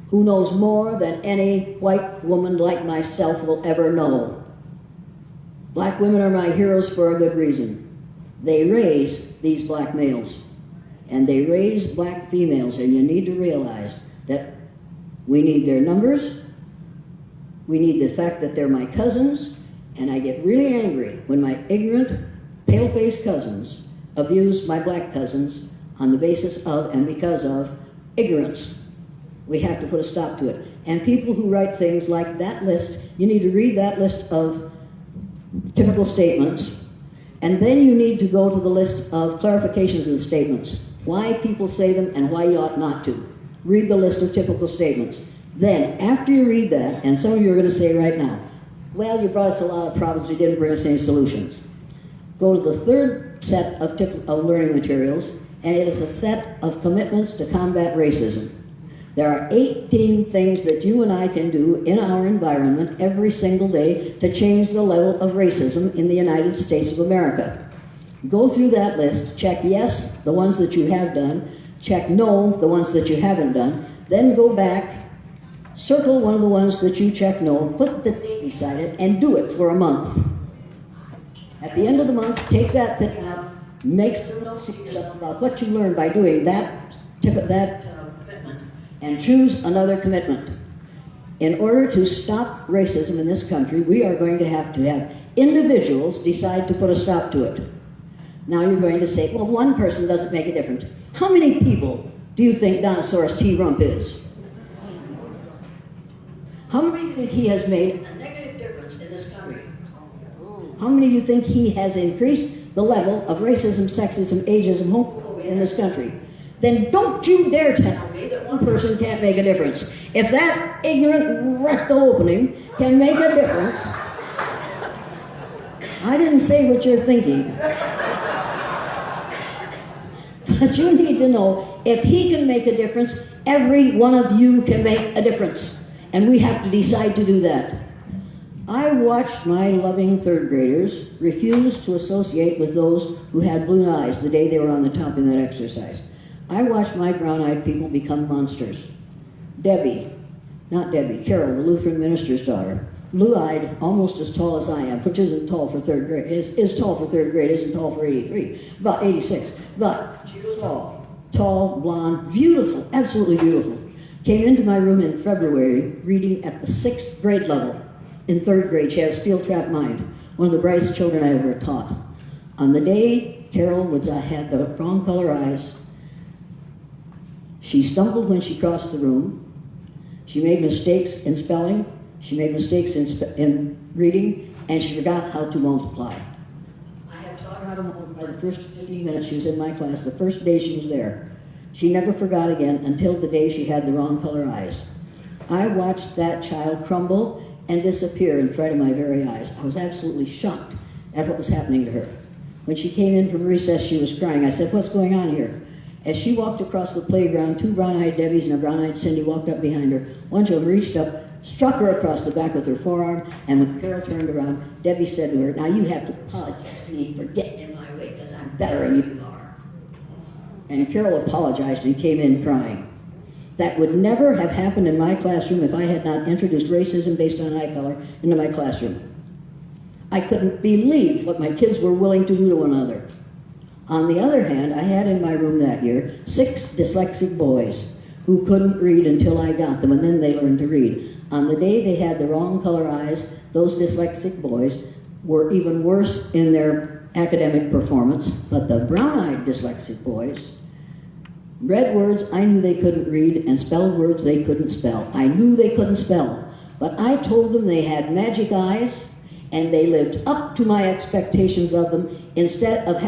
Speaker 7: who knows more than any white woman like myself will ever know. Black women are my heroes for a good reason. They raise these black males, and they raise black females, and you need to realize that we need their numbers, we need the fact that they're my cousins, and I get really angry when my ignorant, pale-faced cousins abuse my black cousins on the basis of and because of ignorance. We have to put a stop to it. And people who write things like that list, you need to read that list of typical statements, and then you need to go to the list of clarifications of the statements, why people say them and why you ought not to. Read the list of typical statements. Then, after you read that, and some of you are going to say right now, well, you brought us a lot of problems, you didn't bring us any solutions. Go to the third set of learning materials, and it is a set of commitments to combat racism. There are 18 things that you and I can do in our environment every single day to change the level of racism in the United States of America. Go through that list, check yes, the ones that you have done, check no, the ones that you haven't done, then go back, circle one of the ones that you check no, put the date beside it, and do it for a month. At the end of the month, take that thing out, make some notes to yourself about what you learned by doing that commitment, and choose another commitment. In order to stop racism in this country, we are going to have individuals decide to put a stop to it. Now you're going to say, well, one person doesn't make a difference. How many people do you think Dinosaurus T. Rump is? How many do you think he has made a negative difference in this country? How many of you think he has increased the level of racism, sexism, ageism, homophobia in this country? Then don't you dare tell me that one person can't make a difference. If that ignorant rectal opening can make a difference, I didn't say what you're thinking. But you need to know, if he can make a difference, every one of you can make a difference. And we have to decide to do that. I watched my loving third graders refuse to associate with those who had blue eyes the day they were on the top in that exercise. I watched my brown-eyed people become monsters. Carol, the Lutheran minister's daughter, blue-eyed, almost as tall as I am, which isn't tall for third grade, is tall for third grade, isn't tall for 86, but she was tall, blonde, beautiful, absolutely beautiful. Came into my room in February, reading at the 6th grade level. In third grade, she had a steel-trap mind, one of the brightest children I ever taught. On the day Carol had the wrong color eyes, she stumbled when she crossed the room. She made mistakes in spelling, she made mistakes in reading, and she forgot how to multiply. I had taught her how to multiply the first 15 minutes she was in my class, the first day she was there. She never forgot again until the day she had the wrong color eyes. I watched that child crumble and disappear in front of my very eyes. I was absolutely shocked at what was happening to her. When she came in from recess, she was crying. I said, "What's going on here?" As she walked across the playground, 2 brown-eyed Debbies and a brown-eyed Cindy walked up behind her. One of them reached up, struck her across the back with her forearm, and when Carol turned around, Debbie said to her, "Now you have to apologize to me for getting in my way, because I'm better than you are." And Carol apologized and came in crying. That would never have happened in my classroom if I had not introduced racism based on eye color into my classroom. I couldn't believe what my kids were willing to do to one another. On the other hand, I had in my room that year 6 dyslexic boys who couldn't read until I got them, and then they learned to read. On the day they had the wrong color eyes, those dyslexic boys were even worse in their academic performance, but the brown-eyed dyslexic boys read words I knew they couldn't read and spelled words they couldn't spell. I knew they couldn't spell, but I told them they had magic eyes and they lived up to my expectations of them instead of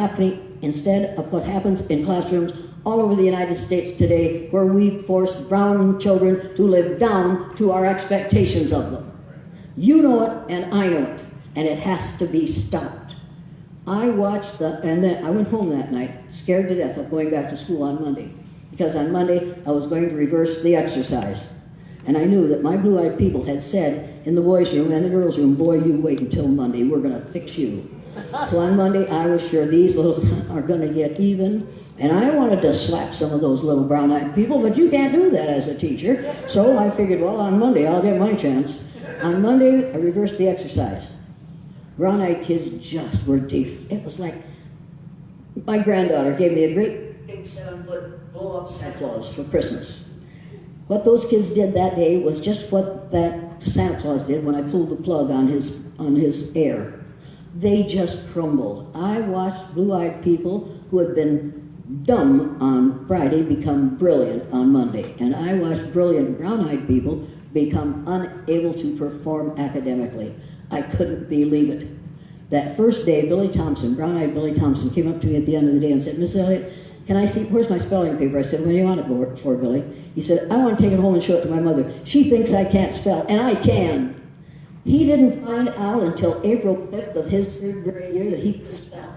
Speaker 7: what happens in classrooms all over the United States today, where we force brown children to live down to our expectations of them. You know it and I know it, and it has to be stopped. I watched and then I went home that night, scared to death of going back to school on Monday, because on Monday I was going to reverse the exercise. And I knew that my blue-eyed people had said in the boys' room and the girls' room, "Boy, you wait until Monday, we're going to fix you." So on Monday, I was sure these little are going to get even, and I wanted to slap some of those little brown-eyed people, but you can't do that as a teacher. So I figured, well, on Monday, I'll get my chance. On Monday, I reversed the exercise. Brown-eyed kids just were deaf. It was like my granddaughter gave me a great big 7-foot blow-up Santa Claus for Christmas. What those kids did that day was just what that Santa Claus did when I pulled the plug on his air. They just crumbled. I watched blue-eyed people who had been dumb on Friday become brilliant on Monday. And I watched brilliant brown-eyed people become unable to perform academically. I couldn't believe it. That first day, brown-eyed Billy Thompson, came up to me at the end of the day and said, "Miss Elliott, can I see, where's my spelling paper?" I said, "What do you want it for, Billy?" He said, "I want to take it home and show it to my mother. She thinks I can't spell, and I can." He didn't find out until April 5th of his 3rd grade year that he could spell.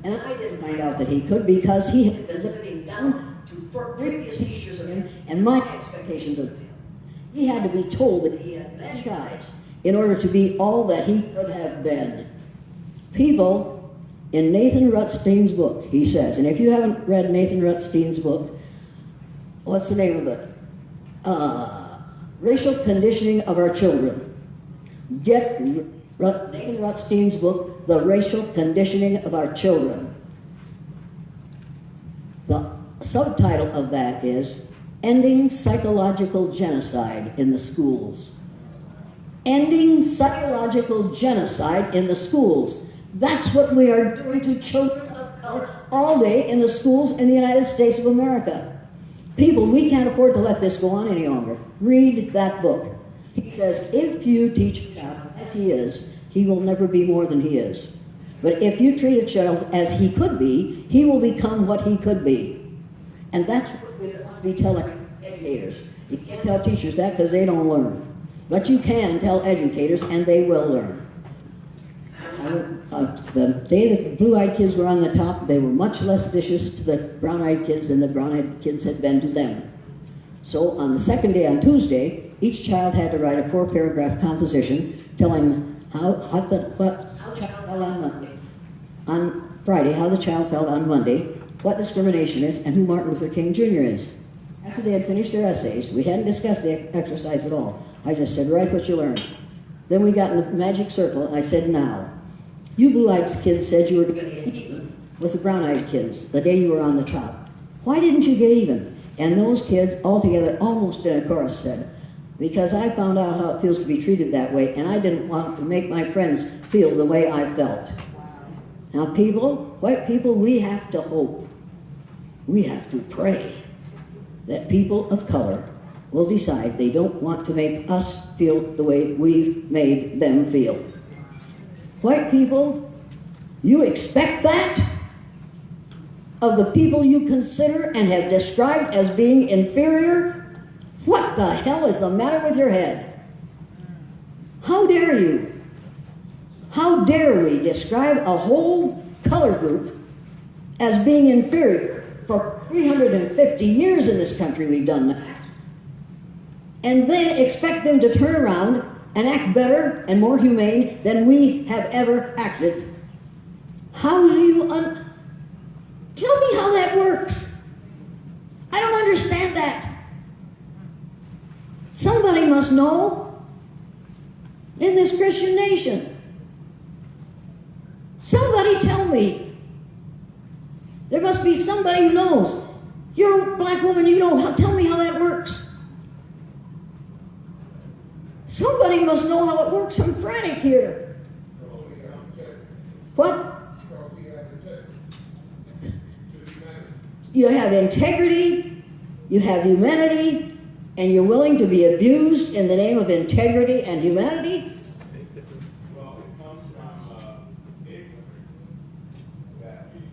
Speaker 7: And I didn't find out that he could because he had been living down to previous teachers of him and my expectations of him. He had to be told that he had magic eyes in order to be all that he could have been. People, in Nathan Rutstein's book, he says, and if you haven't read Nathan Rutstein's book, what's the name of it? Racial Conditioning of Our Children. Get Nathan Rutstein's book, The Racial Conditioning of Our Children. The subtitle of that is Ending Psychological Genocide in the Schools. Ending psychological genocide in the schools. That's what we are doing to children of color all day in the schools in the United States of America. People, we can't afford to let this go on any longer. Read that book. He says, if you teach a child as he is, he will never be more than he is. But if you treat a child as he could be, he will become what he could be. And that's what we ought to be telling educators. You can't tell teachers that because they don't learn. But you can tell educators, and they will learn. I The day that the blue-eyed kids were on the top, they were much less vicious to the brown-eyed kids than the brown-eyed kids had been to them. So on the second day, on Tuesday, each child had to write a 4-paragraph composition telling how the child felt on Monday. On Friday, how the child felt on Monday, what discrimination is, and who Martin Luther King Jr. is. After they had finished their essays, we hadn't discussed the exercise at all. I just said, write what you learned. Then we got in the magic circle, and I said, now, you blue-eyed kids said you were going to get even with the brown-eyed kids the day you were on the top. Why didn't you get even? And those kids, all together, almost in a chorus, said, because I found out how it feels to be treated that way, and I didn't want to make my friends feel the way I felt. Now, people, white people, we have to hope. We have to pray that people of color will decide they don't want to make us feel the way we've made them feel. White people, you expect that of the people you consider and have described as being inferior? What the hell is the matter with your head? How dare you? How dare we describe a whole color group as being inferior? For 350 years in this country we've done that. And then expect them to turn around and act better and more humane than we have ever acted. How do you tell me how that works? I don't understand that. Somebody must know in this Christian nation. Somebody tell me. There must be somebody who knows. You're a black woman, you know. Tell me how that works. Somebody must know how it works. I'm frantic here. What? You have integrity, you have humanity, and you're willing to be abused in the name of integrity and humanity?
Speaker 8: Well, it comes from ignorance that is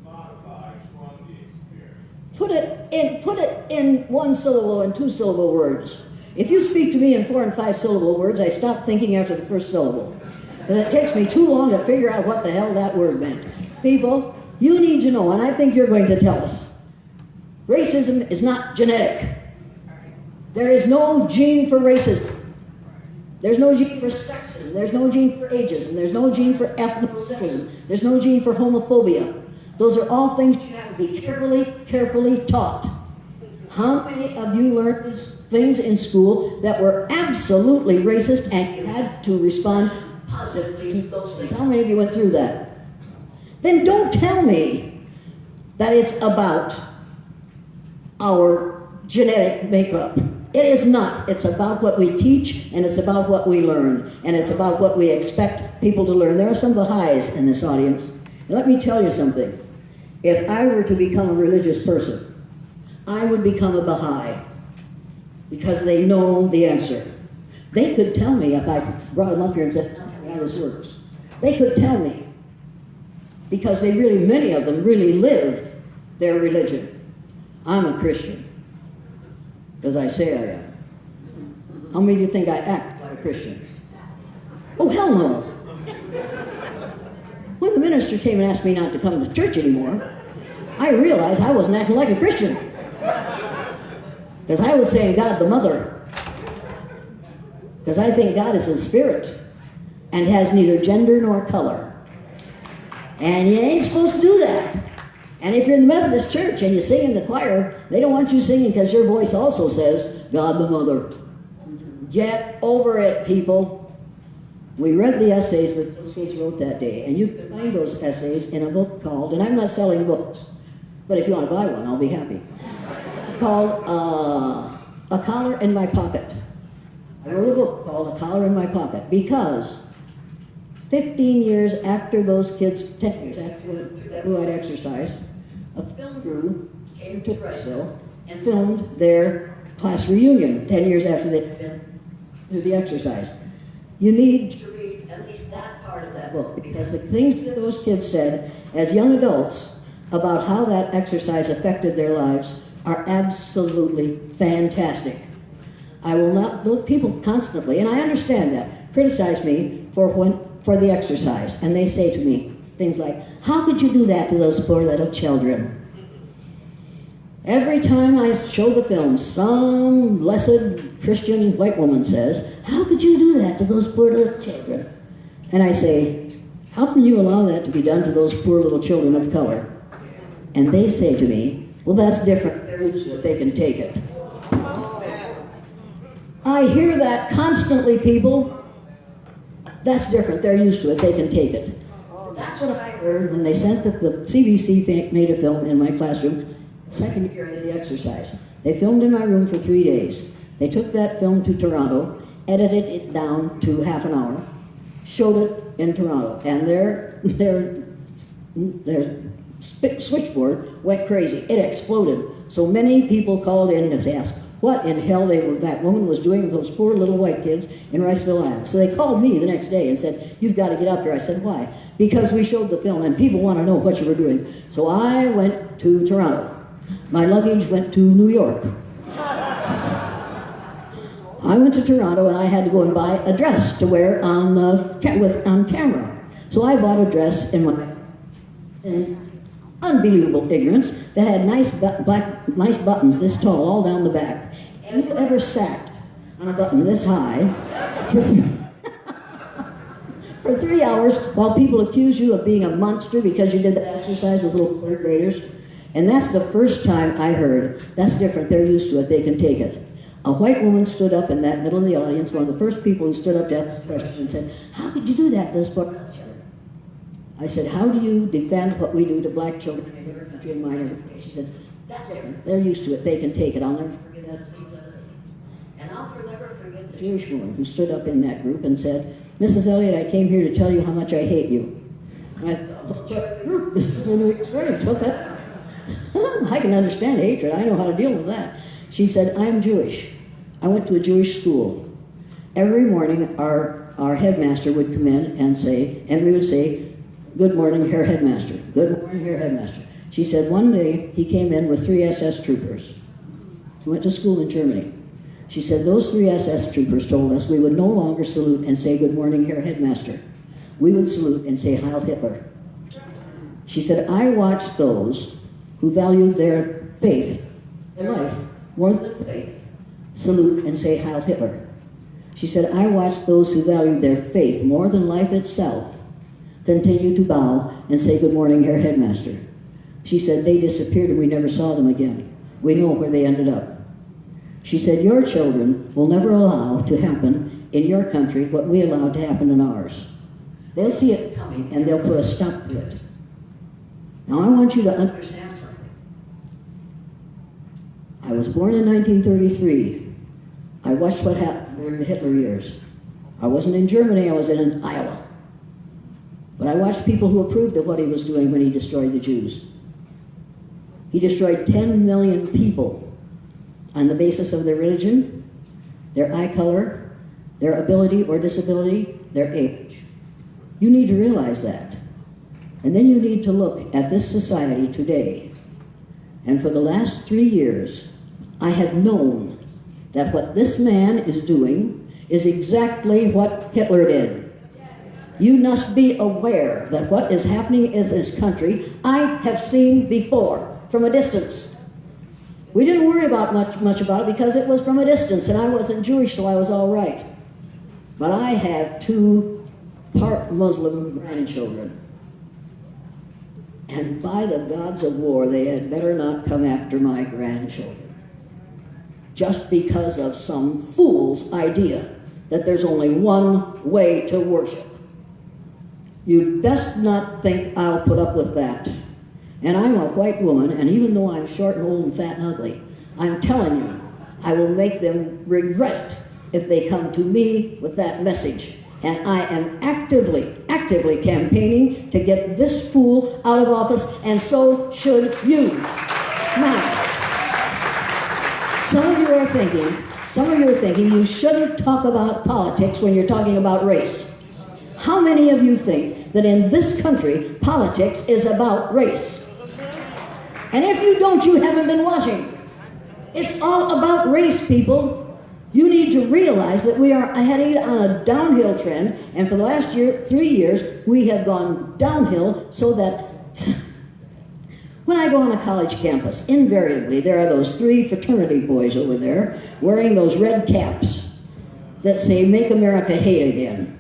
Speaker 8: modified from the experience.
Speaker 7: Put it in 1-syllable and 2-syllable words. If you speak to me in 4- and 5-syllable words, I stop thinking after the first syllable. Because it takes me too long to figure out what the hell that word meant. People, you need to know, and I think you're going to tell us, racism is not genetic. There is no gene for racism. There's no gene for sexism. There's no gene for ageism. There's no gene for ethnocentrism. There's no gene for homophobia. Those are all things you have to be carefully taught. How many of you learned these things in school that were absolutely racist and you had to respond positively to those things? How many of you went through that? Then don't tell me that it's about our genetic makeup. It is not. It's about what we teach, and it's about what we learn, and it's about what we expect people to learn. There are some Baha'is in this audience. And let me tell you something. If I were to become a religious person, I would become a Baha'i because they know the answer. They could tell me if I brought them up here and said, tell me how this works. They could tell me because they really, many of them really live their religion. I'm a Christian because I say I am. How many of you think I act like a Christian? Oh, hell no. When the minister came and asked me not to come to church anymore, I realized I wasn't acting like a Christian. Because I was saying God the Mother. Because I think God is a spirit and has neither gender nor color. And you ain't supposed to do that. And if you're in the Methodist church and you sing in the choir, they don't want you singing because your voice also says God the Mother. Get over it, people. We read the essays that those kids wrote that day, and you can find those essays in a book called, and I'm not selling books, but if you want to buy one, I'll be happy, called A Collar in My Pocket. I wrote a book called A Collar in My Pocket because 15 years after those kids, 10 years after that blue-eyed exercise, a film crew came to Prejudice and filmed their class reunion 10 years after they'd been through the exercise. You need to read at least that part of that book because the things that those kids said as young adults about how that exercise affected their lives are absolutely fantastic. I will not, those people constantly, and I understand that, criticize me for when for the exercise, and they say to me things like, how could you do that to those poor little children? Every time I show the film, some blessed Christian white woman says, how could you do that to those poor little children? And I say, how can you allow that to be done to those poor little children of color? And they say to me, well, that's different. They're used to it. They can take it. I hear that constantly, people. That's different. They're used to it. They can take it. That's what I heard when they sent the CBC made a film in my classroom, second year into the exercise. They filmed in my room for 3 days. They took that film to Toronto, edited it down to half an hour, showed it in Toronto, and their switchboard went crazy. It exploded. So many people called in to ask what in hell that woman was doing with those poor little white kids in Riceville, Iowa. So they called me the next day and said, you've got to get up here. I said, why? Because we showed the film and people want to know what you were doing. So I went to Toronto. My luggage went to New York. I went to Toronto and I had to go and buy a dress to wear on camera. So I bought a dress in unbelievable ignorance that had nice buttons this tall all down the back. Have you ever sat on a button this high for 3 hours while people accuse you of being a monster because you did that exercise with little third graders? And that's the first time I heard, that's different, they're used to it, they can take it. A white woman stood up in that middle of the audience, one of the first people who stood up to ask the question and said, how could you do that to those poor children? I said, how do you defend what we do to black children in your country and mine every day? She said, that's different, they're used to it, they can take it. I'll never forget that. And I'll never forget the Jewish woman who stood up in that group and said, Mrs. Elliott, I came here to tell you how much I hate you. And I thought, this is a new experience, what that? I can understand hatred, I know how to deal with that. She said, I'm Jewish. I went to a Jewish school. Every morning, our headmaster would come in and we would say, good morning, Herr Headmaster. Good morning, Herr Headmaster. She said, one day, he came in with 3 SS troopers. He went to school in Germany. She said, those 3 SS troopers told us we would no longer salute and say, good morning, Herr Headmaster. We would salute and say, Heil Hitler. She said, I watched those who valued their faith, their life, more than faith, salute and say Heil Hitler. She said, I watched those who valued their faith more than life itself continue to bow and say good morning, Herr Headmaster. She said, they disappeared and we never saw them again. We know where they ended up. She said, your children will never allow to happen in your country what we allowed to happen in ours. They'll see it coming and they'll put a stop to it. Now I want you to understand something. I was born in 1933. I watched what happened during the Hitler years. I wasn't in Germany, I was in Iowa. But I watched people who approved of what he was doing when he destroyed the Jews. He destroyed 10 million people on the basis of their religion, their eye color, their ability or disability, their age. You need to realize that. And then you need to look at this society today. And for the last 3 years, I have known that what this man is doing is exactly what Hitler did. You must be aware that what is happening in this country, I have seen before, from a distance. We didn't worry about much about it because it was from a distance, and I wasn't Jewish, so I was all right. But I have 2 part Muslim grandchildren. And by the gods of war, they had better not come after my grandchildren. Just because of some fool's idea that there's only one way to worship. You'd best not think I'll put up with that. And I'm a white woman, and even though I'm short and old and fat and ugly, I'm telling you, I will make them regret it if they come to me with that message. And I am actively campaigning to get this fool out of office, and so should you. Now, some of you are thinking you shouldn't talk about politics when you're talking about race. How many of you think that in this country, politics is about race? And if you don't, you haven't been watching. It's all about race, people. You need to realize that we are heading on a downhill trend, and for the last 3 years, we have gone downhill so that when I go on a college campus, invariably there are those 3 fraternity boys over there wearing those red caps that say, "Make America Hate Again."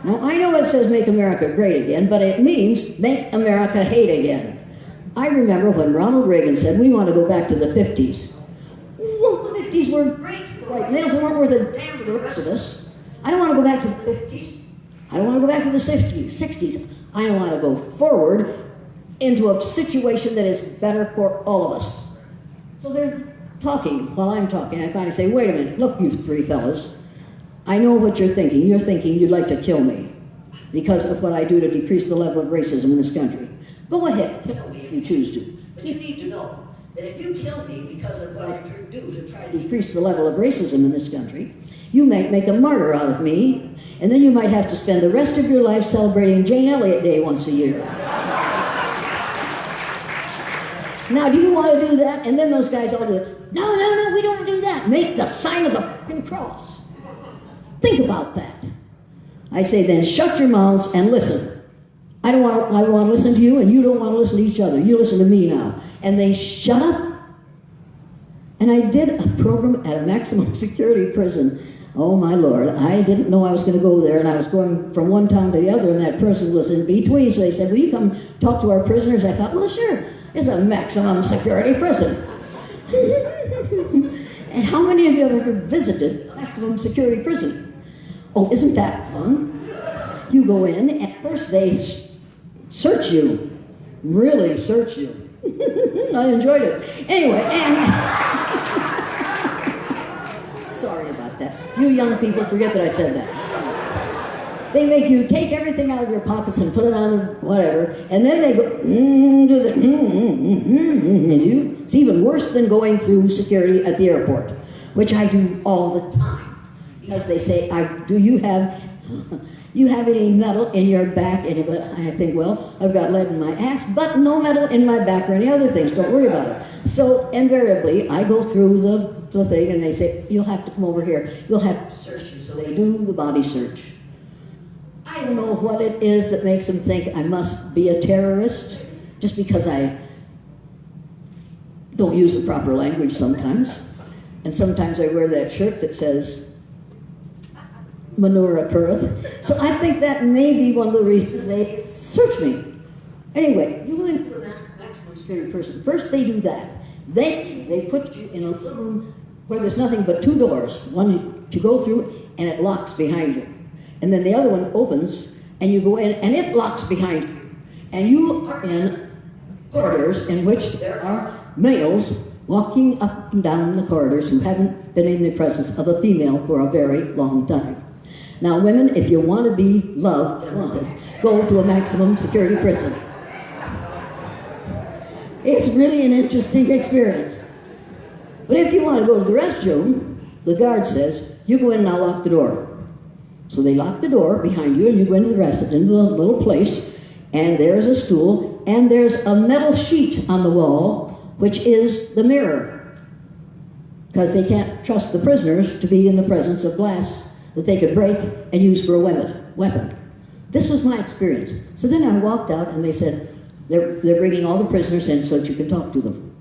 Speaker 7: Now, I know it says "Make America Great Again," but it means "Make America Hate Again." I remember when Ronald Reagan said, "We want to go back to the 50s." Well, the 50s were great for white males and weren't worth a damn for the rest of us. I don't want to go back to the 50s. I don't want to go back to the 60s. I want to go forward into a situation that is better for all of us. So they're talking. While I'm talking, I finally say, "Wait a minute, look, you 3 fellas. I know what you're thinking. You're thinking you'd like to kill me because of what I do to decrease the level of racism in this country. Go ahead, kill me if you choose to. But you need to know that if you kill me because of what I do to try to decrease the level of racism in this country, you might make a martyr out of me, and then you might have to spend the rest of your life celebrating Jane Elliott Day once a year." Now, do you want to do that? And then those guys all do it. No, we don't want to do that. Make the sign of the fucking cross. Think about that. I say, then shut your mouths and listen. I want to listen to you, and you don't want to listen to each other. You listen to me now. And they shut up. And I did a program at a maximum security prison. Oh, my Lord. I didn't know I was going to go there, and I was going from one town to the other, and that person was in between. So they said, "Will you come talk to our prisoners?" I thought, well, sure. It's a maximum security prison. And how many of you have ever visited a maximum security prison? Oh, isn't that fun? You go in, and first they search you. Really search you. I enjoyed it. Anyway, and... Sorry about that. You young people, forget that I said that. They make you take everything out of your pockets and put it on whatever, and then they go, do the, it's even worse than going through security at the airport, which I do all the time. Because they say, do you have any metal in your back? And I think, well, I've got lead in my ass, but no metal in my back or any other things. Don't worry about it. So invariably, I go through the thing, and they say, you'll have to come over here. You'll have to search you. So they do the body search. I don't know what it is that makes them think I must be a terrorist, just because I don't use the proper language sometimes. And sometimes I wear that shirt that says, Manura Perth. So I think that may be one of the reasons they search me. Anyway, you go into a maximum security person. First they do that. Then they put you in a little room where there's nothing but 2 doors. One to go through, and it locks behind you. And then the other one opens, and you go in, and it locks behind you. And you are in corridors in which there are males walking up and down the corridors who haven't been in the presence of a female for a very long time. Now, women, if you want to be loved and wanted, go to a maximum security prison. It's really an interesting experience. But if you want to go to the restroom, the guard says, you go in and I'll lock the door. So they lock the door behind you, and you go into the restroom, into the little place, and there's a stool, and there's a metal sheet on the wall, which is the mirror. Because they can't trust the prisoners to be in the presence of glass that they could break and use for a weapon. This was my experience. So then I walked out, and they said, they're bringing all the prisoners in so that you can talk to them.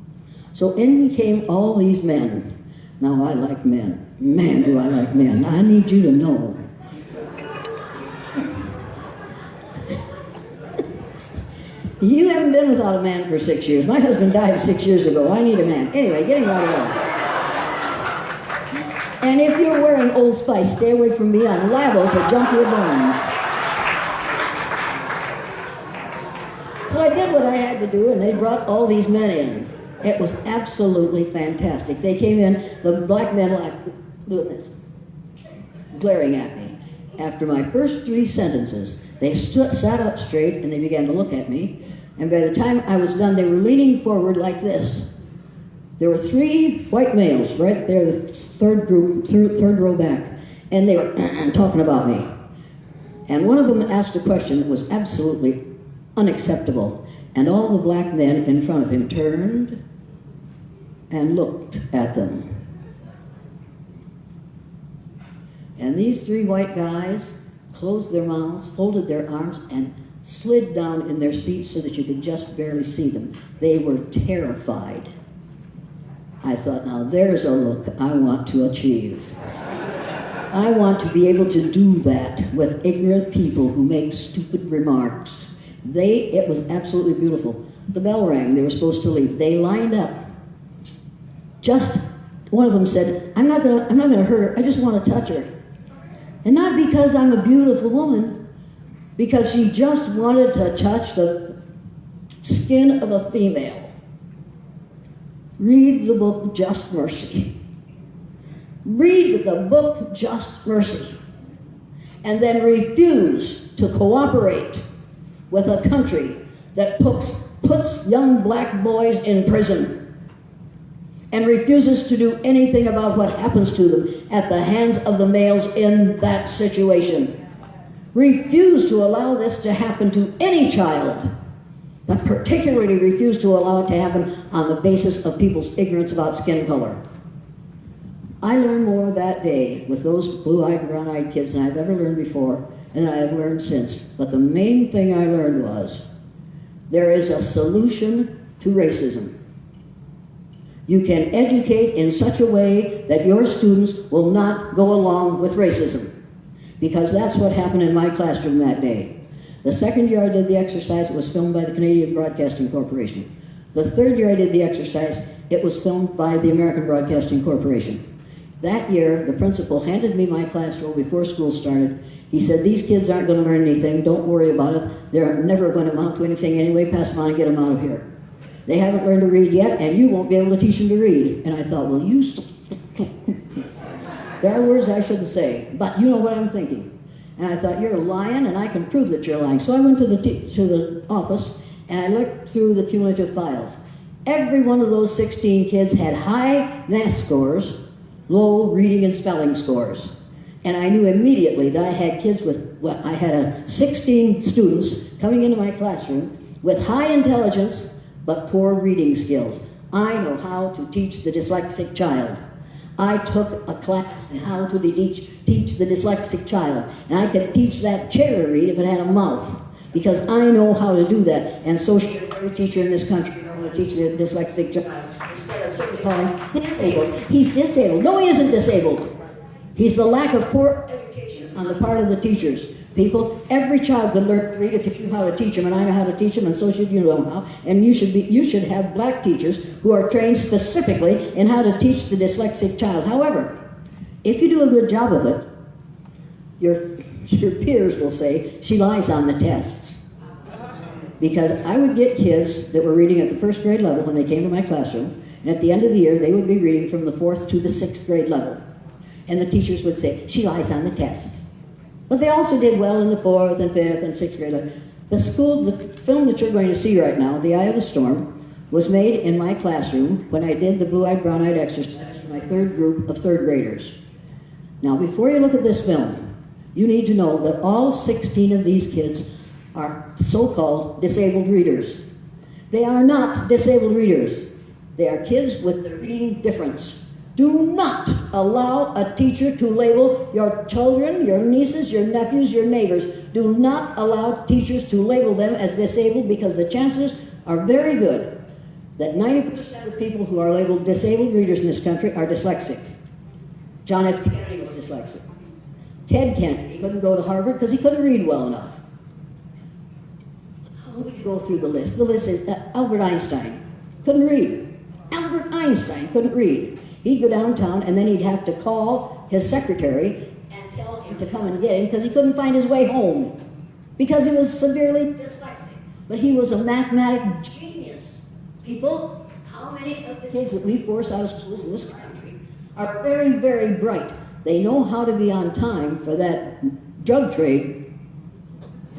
Speaker 7: So in came all these men. Now, I like men. Man, do I like men. I need you to know. You haven't been without a man for 6 years. My husband died 6 years ago. I need a man. Anyway, getting right along. And if you're wearing Old Spice, stay away from me. I'm liable to jump your bones. So I did what I had to do, and they brought all these men in. It was absolutely fantastic. They came in, the black men like doing this, glaring at me. After my first 3 sentences, they sat up straight, and they began to look at me. And by the time I was done, they were leaning forward like this. There were 3 white males right there, the third row back, and they were talking about me. And one of them asked a question that was absolutely unacceptable. And all the black men in front of him turned and looked at them. And these three white guys closed their mouths, folded their arms, and slid down in their seats so that you could just barely see them. They were terrified. I thought, now there's a look I want to achieve. I want to be able to do that with ignorant people who make stupid remarks. It was absolutely beautiful. The bell rang, they were supposed to leave. They lined up. Just, one of them said, I'm not gonna hurt her, I just want to touch her. And not because I'm a beautiful woman, because she just wanted to touch the skin of a female. Read the book Just Mercy. Read the book Just Mercy. And then refuse to cooperate with a country that puts young black boys in prison and refuses to do anything about what happens to them at the hands of the males in that situation. Refuse to allow this to happen to any child, but particularly refuse to allow it to happen on the basis of people's ignorance about skin color. I learned more that day with those blue-eyed, brown-eyed kids than I've ever learned before and I have learned since. But the main thing I learned was there is a solution to racism. You can educate in such a way that your students will not go along with racism. Because that's what happened in my classroom that day. The second year I did the exercise, it was filmed by the Canadian Broadcasting Corporation. The third year I did the exercise, it was filmed by the American Broadcasting Corporation. That year, the principal handed me my class roll before school started. He said, these kids aren't going to learn anything, don't worry about it. They're never going to amount to anything anyway, pass them on and get them out of here. They haven't learned to read yet, and you won't be able to teach them to read. And I thought, well, there are words I shouldn't say, but you know what I'm thinking. And I thought, you're lying, and I can prove that you're lying. So I went to the office, and I looked through the cumulative files. Every one of those 16 kids had high math scores, low reading and spelling scores. And I knew immediately that I had kids I had 16 students coming into my classroom with high intelligence, but poor reading skills. I know how to teach the dyslexic child. I took a class on how to teach the dyslexic child. And I could teach that chair to read if it had a mouth, because I know how to do that. And so should every teacher in this country know how to teach the dyslexic child. Instead of simply calling him disabled. He's disabled. No, he isn't disabled. He's the lack of poor education on the part of the teachers. People, every child could learn to read if you knew how to teach them, and I know how to teach them, and so should you know how. And you should have black teachers who are trained specifically in how to teach the dyslexic child. However, if you do a good job of it, your peers will say, she lies on the tests. Because I would get kids that were reading at the first grade level when they came to my classroom, and at the end of the year, they would be reading from the 4th to the 6th grade level. And the teachers would say, she lies on the test. But they also did well in the 4th and 5th and 6th grade level. The film that you're going to see right now, The Eye of the Storm, was made in my classroom when I did the blue-eyed, brown-eyed exercise for my third group of 3rd graders. Now, before you look at this film, you need to know that all 16 of these kids are so-called disabled readers. They are not disabled readers. They are kids with the reading difference. Do not allow a teacher to label your children, your nieces, your nephews, your neighbors. Do not allow teachers to label them as disabled, because the chances are very good that 90% of people who are labeled disabled readers in this country are dyslexic. John F. Kennedy was dyslexic. Ted Kennedy couldn't go to Harvard because he couldn't read well enough. We could go through the list. The list is Albert Einstein couldn't read. Albert Einstein couldn't read. He'd go downtown, and then he'd have to call his secretary and tell him to come and get him because he couldn't find his way home because he was severely dyslexic. But he was a mathematic genius. People, how many of the kids that we force out of schools in this country are very, very bright? They know how to be on time for that drug trade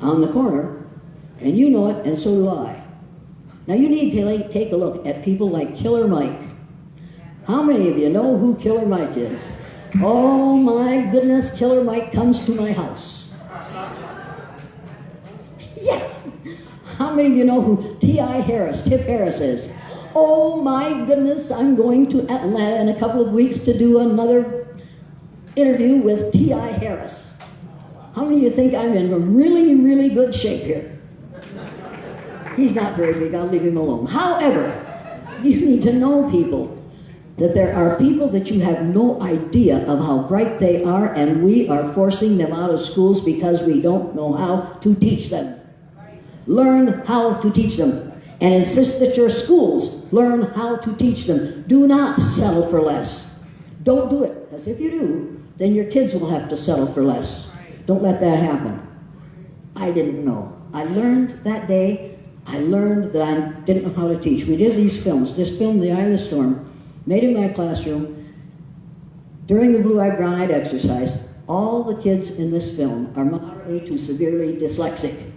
Speaker 7: on the corner, and you know it, and so do I. Now you need to take a look at people like Killer Mike. How many of you know who Killer Mike is? Oh my goodness, Killer Mike comes to my house. Yes! How many of you know who T.I. Harris, Tip Harris is? Oh my goodness, I'm going to Atlanta in a couple of weeks to do another interview with T.I. Harris. How many of you think I'm in really, really good shape here? He's not very big, I'll leave him alone. However, you need to know, people, that there are people that you have no idea of how bright they are, and we are forcing them out of schools because we don't know how to teach them. Learn how to teach them, and insist that your schools learn how to teach them. Do not settle for less. Don't do it, because if you do, then your kids will have to settle for less. Don't let that happen. I didn't know. I learned that day, I learned that I didn't know how to teach. We did these films. This film, The Eye of the Storm, made in my classroom during the blue-eyed, brown-eyed exercise. All the kids in this film are moderately to severely dyslexic.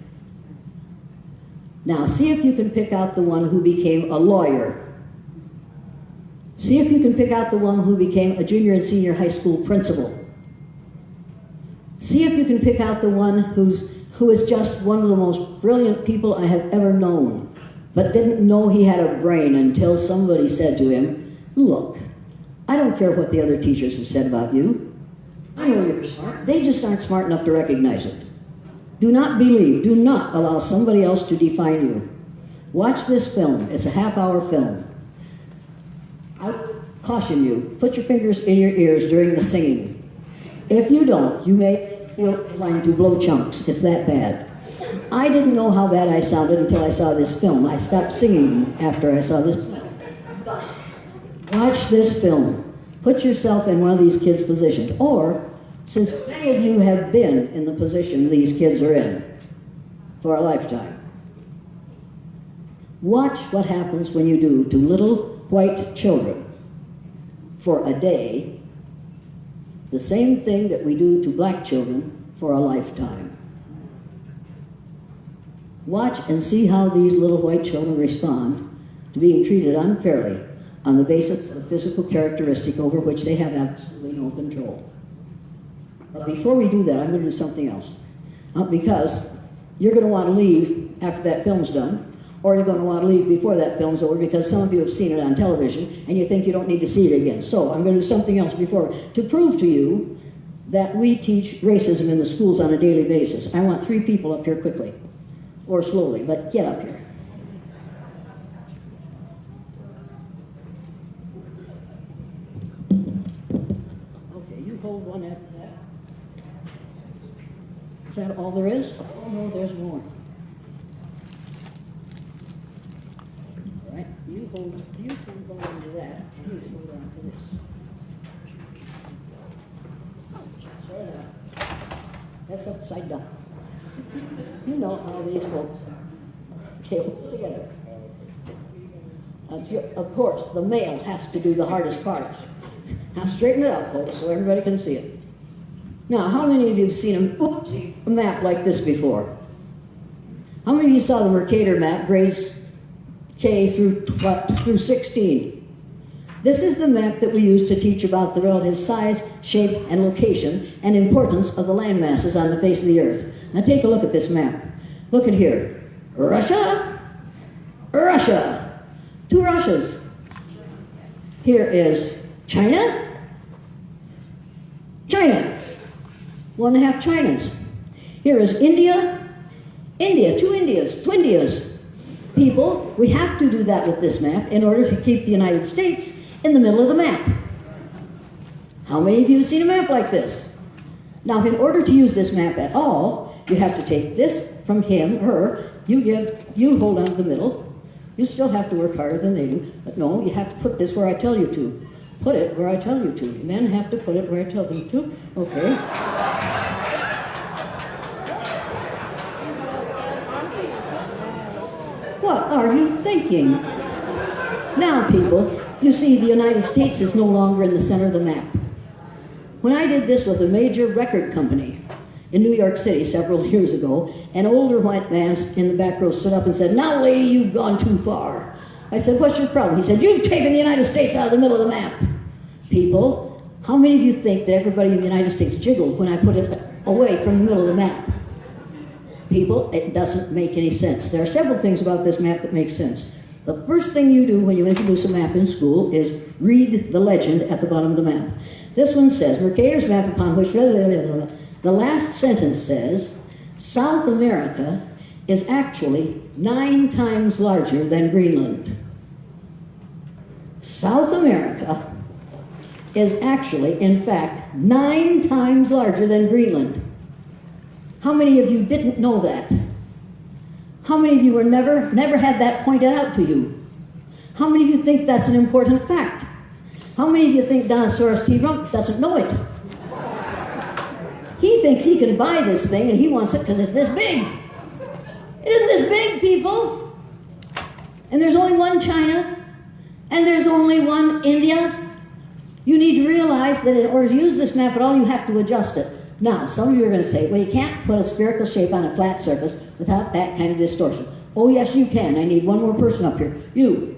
Speaker 7: Now, see if you can pick out the one who became a lawyer. See if you can pick out the one who became a junior and senior high school principal. See if you can pick out the one who is just one of the most brilliant people I have ever known, but didn't know he had a brain until somebody said to him, look, I don't care what the other teachers have said about you. I know you're smart. They just aren't smart enough to recognize it. Do not believe, do not allow somebody else to define you. Watch this film. It's a half-hour film. I would caution you, put your fingers in your ears during the singing. If you don't, you may feel inclined to blow chunks. It's that bad. I didn't know how bad I sounded until I saw this film. I stopped singing after I saw this film. Watch this film. Put yourself in one of these kids' positions. Or, since many of you have been in the position these kids are in for a lifetime, watch what happens when you do to little white children for a day the same thing that we do to black children for a lifetime. Watch and see how these little white children respond to being treated unfairly on the basis of a physical characteristic over which they have absolutely no control. But before we do that, I'm going to do something else. Because you're going to want to leave after that film's done, or you're going to want to leave before that film's over because some of you have seen it on television and you think you don't need to see it again. So I'm going to do something else before to prove to you that we teach racism in the schools on a daily basis. I want 3 people up here quickly, or slowly, but get up here. Okay, you hold one after that. Is that all there is? Oh no, there's more. All right, you can hold on to that, and you hold on to this. Sorry now. That's upside down. You know how these folks are. Okay, hold it together. Of course, the male has to do the hardest part. Now straighten it out, folks, so everybody can see it. Now, how many of you have seen a map like this before? How many of you saw the Mercator map, grades K through 16? This is the map that we use to teach about the relative size, shape, and location and importance of the land masses on the face of the earth. Now take a look at this map. Look at here. Russia, Russia. 2 Russias. Here is China, China. 1.5 Chinas. Here is India, India. 2 Indias, Twindias. People, we have to do that with this map in order to keep the United States in the middle of the map. How many of you have seen a map like this? Now, in order to use this map at all, you have to take this from him, her, you hold on to the middle. You still have to work harder than they do, but no, you have to put this where I tell you to. Put it where I tell you to. Men have to put it where I tell them to. Okay. What are you thinking? Now, people, you see the United States is no longer in the center of the map. When I did this with a major record company in New York City several years ago, an older white man in the back row stood up and said, "Now, lady, you've gone too far." I said, "What's your problem?" He said, "You've taken the United States out of the middle of the map." People, how many of you think that everybody in the United States jiggled when I put it away from the middle of the map? People, it doesn't make any sense. There are several things about this map that make sense. The first thing you do when you introduce a map in school is read the legend at the bottom of the map. This one says, Mercator's map upon which, the last sentence says, South America is actually 9 times larger than Greenland. South America is actually, in fact, 9 times larger than Greenland. How many of you didn't know that? How many of you were never had that pointed out to you? How many of you think that's an important fact? How many of you think Donosaurus T. Rump doesn't know it? He thinks he can buy this thing and he wants it because it's this big. It isn't this big, people. And there's only one China, and there's only one India. You need to realize that in order to use this map at all, you have to adjust it. Now, some of you are going to say, well, you can't put a spherical shape on a flat surface without that kind of distortion. Oh, yes, you can. I need one more person up here. You.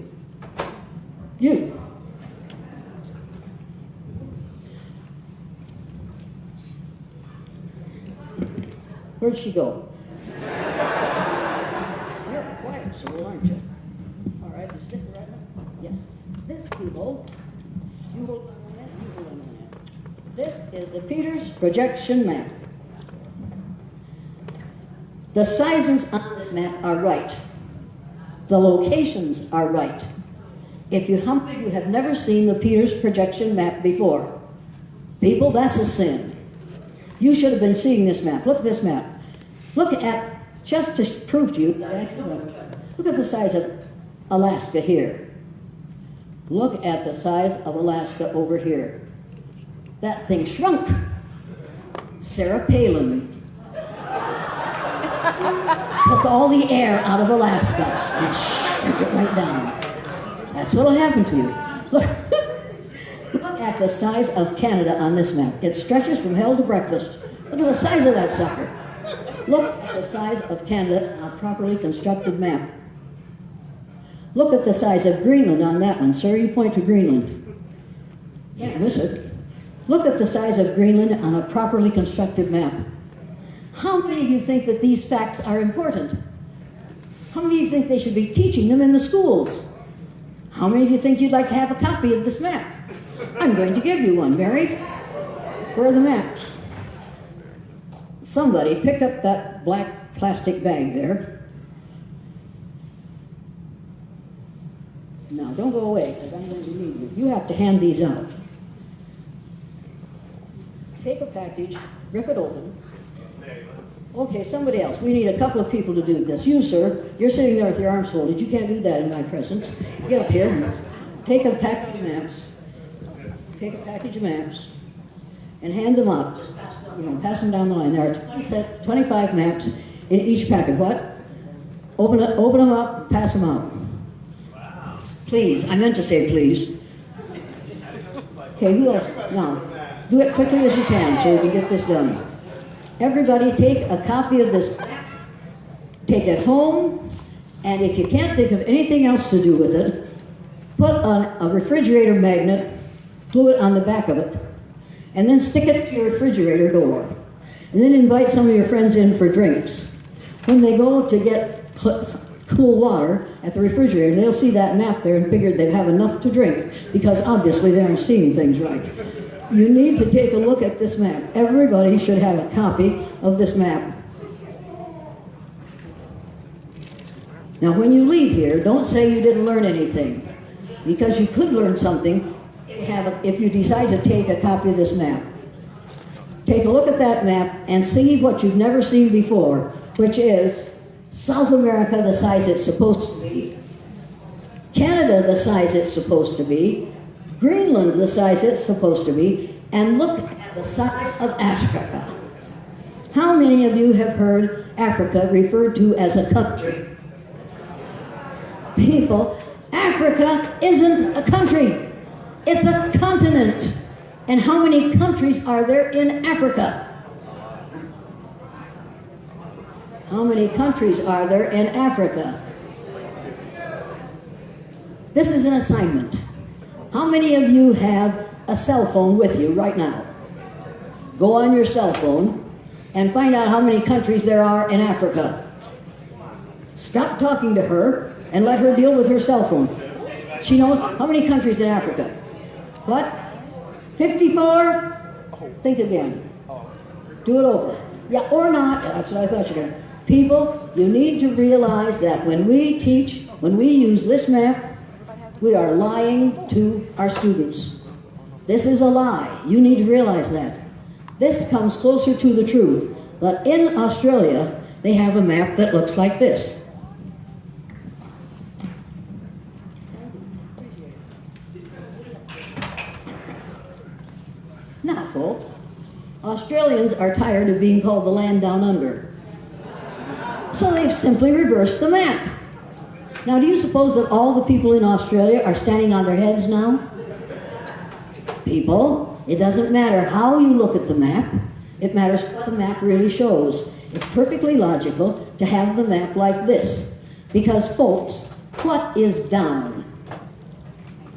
Speaker 7: Where'd she go? You're quiet, so aren't you? All right, is this the right one? Yes. This, people, you hold on that, you hold on that. This is the Peters projection map. The sizes on this map are right. The locations are right. How many of you have never seen the Peters projection map before? People, that's a sin. You should have been seeing this map. Look at this map. Look at, just to prove to you, look at the size of Alaska here. Look at the size of Alaska over here. That thing shrunk. Sarah Palin took all the air out of Alaska and shrunk it right down. That's what'll happen to you. Look at the size of Canada on this map. It stretches from hell to breakfast. Look at the size of that sucker. Look at the size of Canada on a properly constructed map. Look at the size of Greenland on that one. Sir, you point to Greenland. Can't miss it. Look at the size of Greenland on a properly constructed map. How many of you think that these facts are important? How many of you think they should be teaching them in the schools? How many of you think you'd like to have a copy of this map? I'm going to give you one, Mary. Where are the maps? Somebody pick up that black plastic bag there. Now, don't go away, because I'm going to need you. You have to hand these out. Take a package, rip it open. Okay, somebody else. We need a couple of people to do this. You, sir, you're sitting there with your arms folded. You can't do that in my presence. Get up here and take a package of maps. Take a package of maps and hand them out. Just pass them down the line. There are 25 maps in each packet. What? Open them up, pass them out. Wow. Please. I meant to say please. Okay, who else? Now, do it quickly as you can so we can get this done. Everybody take a copy of this map, take it home, and if you can't think of anything else to do with it, put on a refrigerator magnet, glue it on the back of it, and then stick it to your refrigerator door. And then invite some of your friends in for drinks. When they go to get cool water at the refrigerator, they'll see that map there and figure they have enough to drink, because obviously they aren't seeing things right. You need to take a look at this map. Everybody should have a copy of this map. Now, when you leave here, don't say you didn't learn anything, because you could learn something if you decide to take a copy of this map. Take a look at that map and see what you've never seen before, which is South America the size it's supposed to be, Canada the size it's supposed to be, Greenland the size it's supposed to be, and look at the size of Africa. How many of you have heard Africa referred to as a country? People, Africa isn't a country. It's a continent. And how many countries are there in Africa? How many countries are there in Africa? This is an assignment. How many of you have a cell phone with you right now? Go on your cell phone and find out how many countries there are in Africa. Stop talking to her and let her deal with her cell phone. She knows how many countries in Africa. What? 54? Think again. Do it over. Yeah, or not. That's what I thought you were going to. People, you need to realize that when we teach, when we use this map, we are lying to our students. This is a lie. You need to realize that. This comes closer to the truth. But in Australia, they have a map that looks like this. Now, folks, Australians are tired of being called the land down under. So they've simply reversed the map. Now, do you suppose that all the people in Australia are standing on their heads now? People, it doesn't matter how you look at the map. It matters what the map really shows. It's perfectly logical to have the map like this. Because, folks, what is down?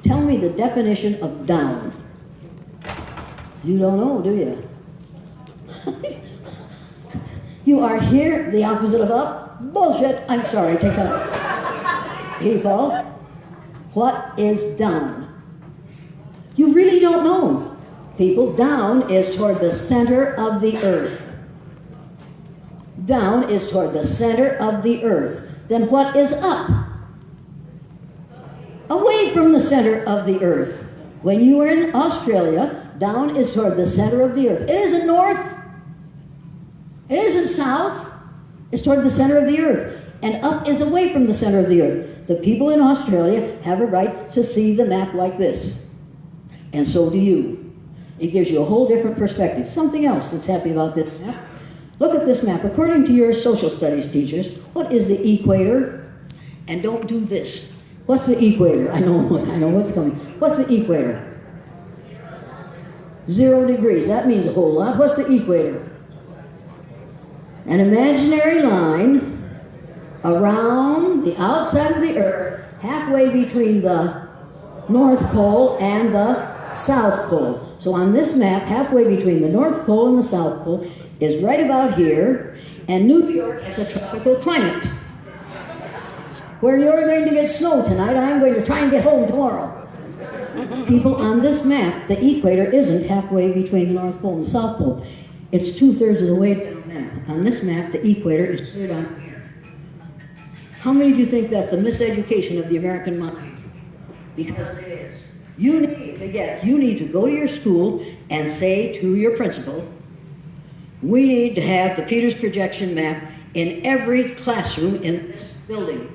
Speaker 7: Tell me the definition of down. You don't know, do you? You are here, the opposite of up? Bullshit. I'm sorry, take that. People, what is down? You really don't know. People, down is toward the center of the earth. Down is toward the center of the earth. Then what is up? Away from the center of the earth. When you are in Australia, down is toward the center of the earth. It isn't north. It isn't south. It's toward the center of the earth. And up is away from the center of the earth. The people in Australia have a right to see the map like this. And so do you. It gives you a whole different perspective. Something else that's happy about this map. Look at this map. According to your social studies teachers, what is the equator? And don't do this. What's the equator? I know what's coming. What's the equator? 0 degrees. That means a whole lot. What's the equator? An imaginary line around the outside of the earth, halfway between the North Pole and the South Pole. So on this map, halfway between the North Pole and the South Pole is right about here, and New York has a tropical climate. Where you're going to get snow tonight, I'm going to try and get home tomorrow. People, on this map, the equator isn't halfway between the North Pole and the South Pole. It's 2/3 of the way down there. On this map, the equator is clear down here. How many of you think that's the miseducation of the American mind? Because it is. You need to go to your school and say to your principal, we need to have the Peters projection map in every classroom in this building.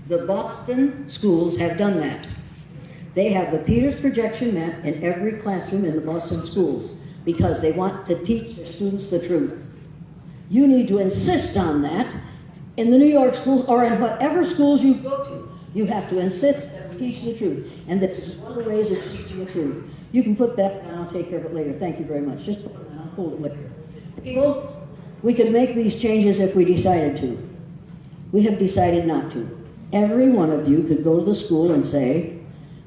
Speaker 7: The Boston schools have done that. They have the Peters projection map in every classroom in the Boston schools because they want to teach their students the truth. You need to insist on that in the New York schools or in whatever schools you go to. You have to insist that we teach the truth. And this is one of the ways of teaching the truth. You can put that down. I'll take care of it later. Thank you very much. Just put it down. I'll hold it later. People, we can make these changes if we decided to. We have decided not to. Every one of you could go to the school and say,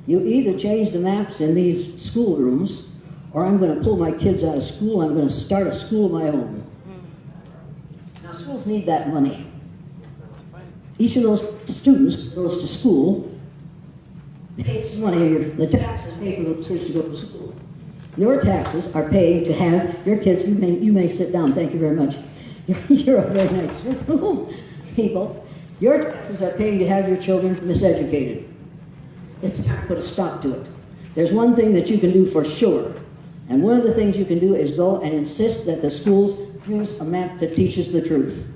Speaker 7: you either change the maps in these schoolrooms, or I'm going to pull my kids out of school. I'm going to start a school of my own. Now, schools need that money. Each of those students goes to school, pays money, the taxes pay for those kids to go to school. Your taxes are paid to have your kids, you may sit down, thank you very much. You're a very nice people. Your taxes are paying to have your children miseducated. It's time to put a stop to it. There's one thing that you can do for sure, and one of the things you can do is go and insist that the schools use a map that teaches the truth.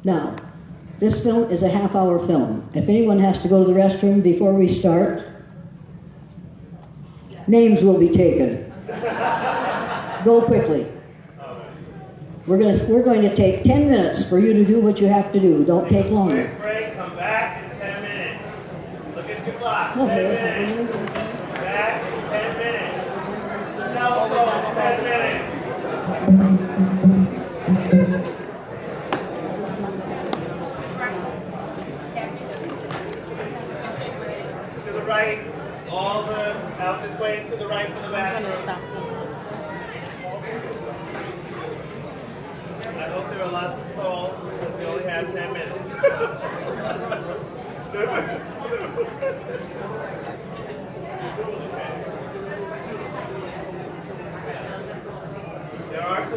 Speaker 7: Now, this film is a half-hour film. If anyone has to go to the restroom before we start, names will be taken. Go quickly. We're going to take 10 minutes for you to do what you have to do. Don't take longer.
Speaker 1: Quick break, come back in 10 minutes. Look at your clock.
Speaker 7: Okay.
Speaker 1: 10 minutes. Back in 10 minutes. Cell phone, 10 minutes. To the right, out this way to the right for the bathroom. I hope there are lots of stalls because we only have 10 minutes.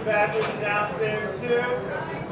Speaker 8: bathrooms downstairs too.